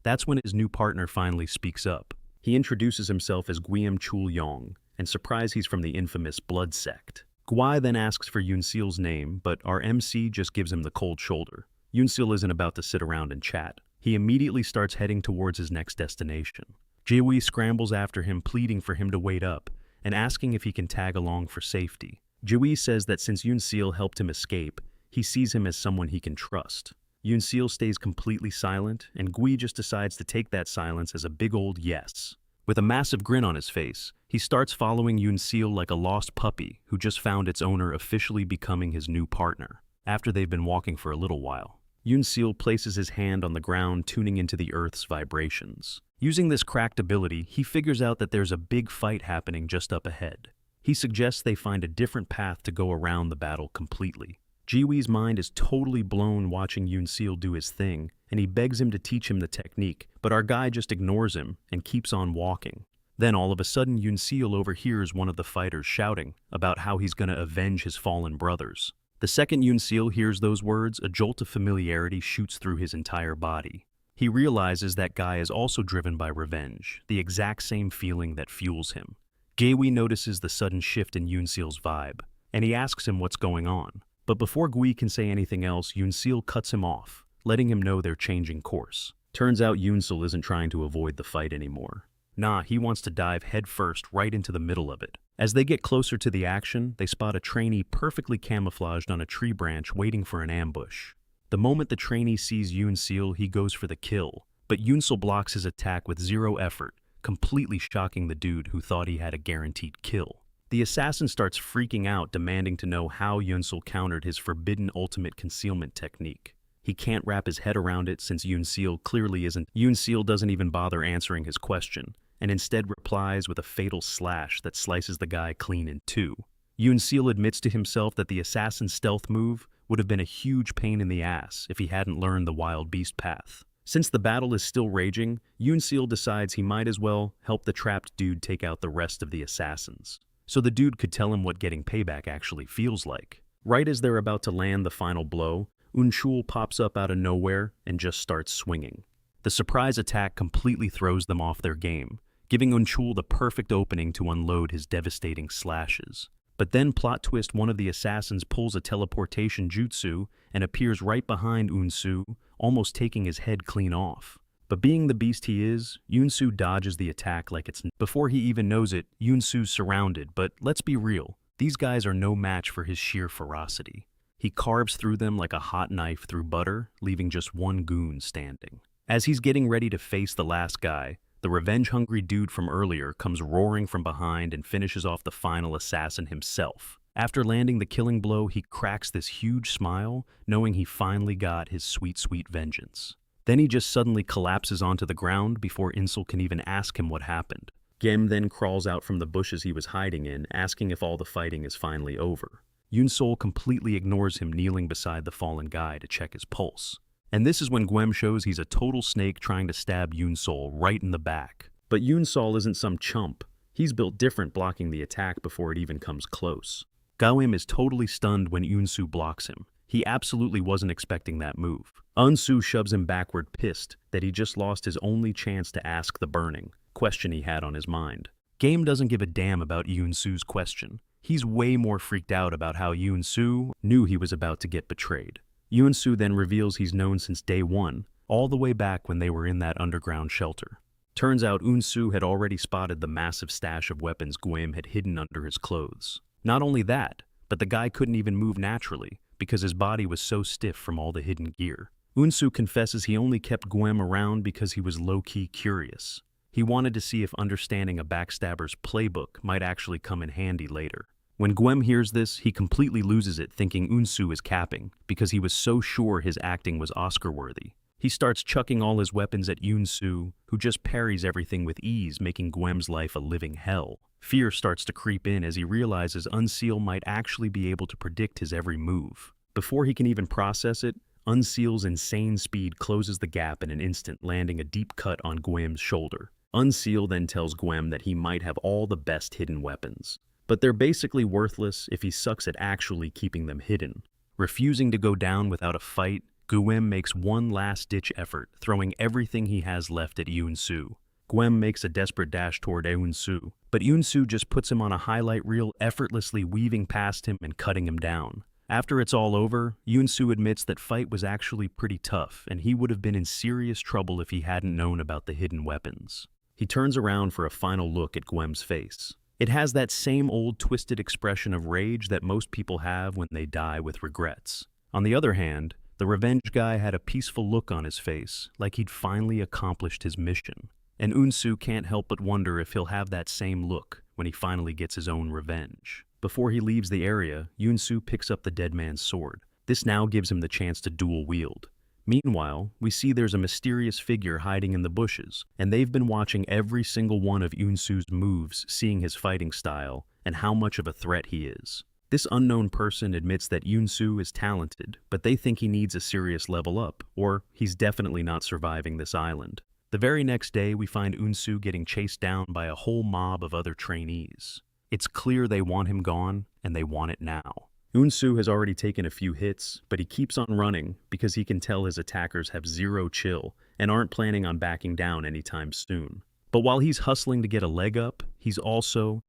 That's when his new partner finally speaks up. He introduces himself as Guillaume Chul Yong, and surprised he's from the infamous Blood Sect. Guai then asks for Unseal's name, but our MC just gives him the cold shoulder. Unseo isn't about to sit around and chat. He immediately starts heading towards his next destination. Jiwi scrambles after him, pleading for him to wait up, and asking if he can tag along for safety. Jiwi says that since Unseo helped him escape, he sees him as someone he can trust. Unseo stays completely silent, and Gui just decides to take that silence as a big old yes. With a massive grin on his face, he starts following Unseo like a lost puppy who just found its owner, officially becoming his new partner. After they've been walking for a little while, Unseo places his hand on the ground, tuning into the earth's vibrations. Using this cracked ability, he figures out that there's a big fight happening just up ahead. He suggests they find a different path to go around the battle completely. Jiwi's mind is totally blown watching Unseo do his thing, and he begs him to teach him the technique, but our guy just ignores him and keeps on walking. Then all of a sudden Unseo overhears one of the fighters shouting about how he's gonna avenge his fallen brothers. The second Unseo hears those words, a jolt of familiarity shoots through his entire body. He realizes that guy is also driven by revenge, the exact same feeling that fuels him. Gui notices the sudden shift in Unseal's vibe, and he asks him what's going on. But before Gui can say anything else, Unseo cuts him off, letting him know they're changing course. Turns out Unseo isn't trying to avoid the fight anymore. Nah, he wants to dive headfirst right into the middle of it. As they get closer to the action, they spot a trainee perfectly camouflaged on a tree branch waiting for an ambush. The moment the trainee sees Unseo, he goes for the kill, but Unseo blocks his attack with zero effort, completely shocking the dude who thought he had a guaranteed kill. The assassin starts freaking out, demanding to know how Unseo countered his forbidden ultimate concealment technique. He can't wrap his head around it since Unseo clearly isn't. Unseo doesn't even bother answering his question, and instead replies with a fatal slash that slices the guy clean in two. Unseo admits to himself that the assassin's stealth move would have been a huge pain in the ass if he hadn't learned the wild beast path. Since the battle is still raging, Unseo decides he might as well help the trapped dude take out the rest of the assassins. so the dude could tell him what getting payback actually feels like. Right as they're about to land the final blow, Unchul pops up out of nowhere and just starts swinging. The surprise attack completely throws them off their game, giving Unchul the perfect opening to unload his devastating slashes. But then, plot twist, one of the assassins pulls a teleportation jutsu and appears right behind Unsu, almost taking his head clean off. But being the beast he is, Yunsu dodges the attack like it's... Before he even knows it, Yunsu's surrounded, but let's be real, these guys are no match for his sheer ferocity. He carves through them like a hot knife through butter, leaving just one goon standing. As he's getting ready to face the last guy, the revenge-hungry dude from earlier comes roaring from behind and finishes off the final assassin himself. After landing the killing blow, he cracks this huge smile, knowing he finally got his sweet, sweet vengeance. Then he just suddenly collapses onto the ground before Insul can even ask him what happened. Gem then crawls out from the bushes he was hiding in, asking if all the fighting is finally over. Yunsol completely ignores him kneeling beside the fallen guy to check his pulse. And this is when Gwem shows he's a total snake trying to stab Yunsol right in the back. But Yunsol isn't some chump. He's built different, blocking the attack before it even comes close. Gawim is totally stunned when Yunsu blocks him. He absolutely wasn't expecting that move. Unsu shoves him backward, pissed that he just lost his only chance to ask the burning question he had on his mind. Game doesn't give a damn about Yunsu's question. He's way more freaked out about how Yunsu knew he was about to get betrayed. Yunsu then reveals he's known since day one, all the way back when they were in that underground shelter. Turns out Unsu had already spotted the massive stash of weapons Gwem had hidden under his clothes. Not only that, but the guy couldn't even move naturally because his body was so stiff from all the hidden gear. Unsu confesses he only kept Gwem around because he was low-key curious. He wanted to see if understanding a backstabber's playbook might actually come in handy later. When Gwem hears this, he completely loses it, thinking Unsu is capping, because he was so sure his acting was Oscar-worthy. He starts chucking all his weapons at Yunsu, who just parries everything with ease, making Gwem's life a living hell. Fear starts to creep in as he realizes Unseal might actually be able to predict his every move. Before he can even process it, Unseal's insane speed closes the gap in an instant, landing a deep cut on Gwem's shoulder. Unseal then tells Gwem that he might have all the best hidden weapons, but they're basically worthless if he sucks at actually keeping them hidden. Refusing to go down without a fight, Gwem makes one last-ditch effort, throwing everything he has left at Yunsu. Gwem makes a desperate dash toward Yunsu, but Yunsu just puts him on a highlight reel, effortlessly weaving past him and cutting him down. After it's all over, Yunsu admits that fight was actually pretty tough, and he would have been in serious trouble if he hadn't known about the hidden weapons. He turns around for a final look at Gwem's face. It has that same old twisted expression of rage that most people have when they die with regrets. On the other hand, the revenge guy had a peaceful look on his face, like he'd finally accomplished his mission. And Unsu can't help but wonder if he'll have that same look when he finally gets his own revenge. Before he leaves the area, Yunsu picks up the dead man's sword. This now gives him the chance to dual wield. Meanwhile, we see there's a mysterious figure hiding in the bushes, and they've been watching every single one of Yunsu's moves, seeing his fighting style and how much of a threat he is. This unknown person admits that Yunsu is talented, but they think he needs a serious level up, or he's definitely not surviving this island. The very next day, we find Unsu getting chased down by a whole mob of other trainees. It's clear they want him gone, and they want it now. Unsu has already taken a few hits, but he keeps on running because he can tell his attackers have zero chill and aren't planning on backing down anytime soon. But while he's hustling to get a leg up, he's also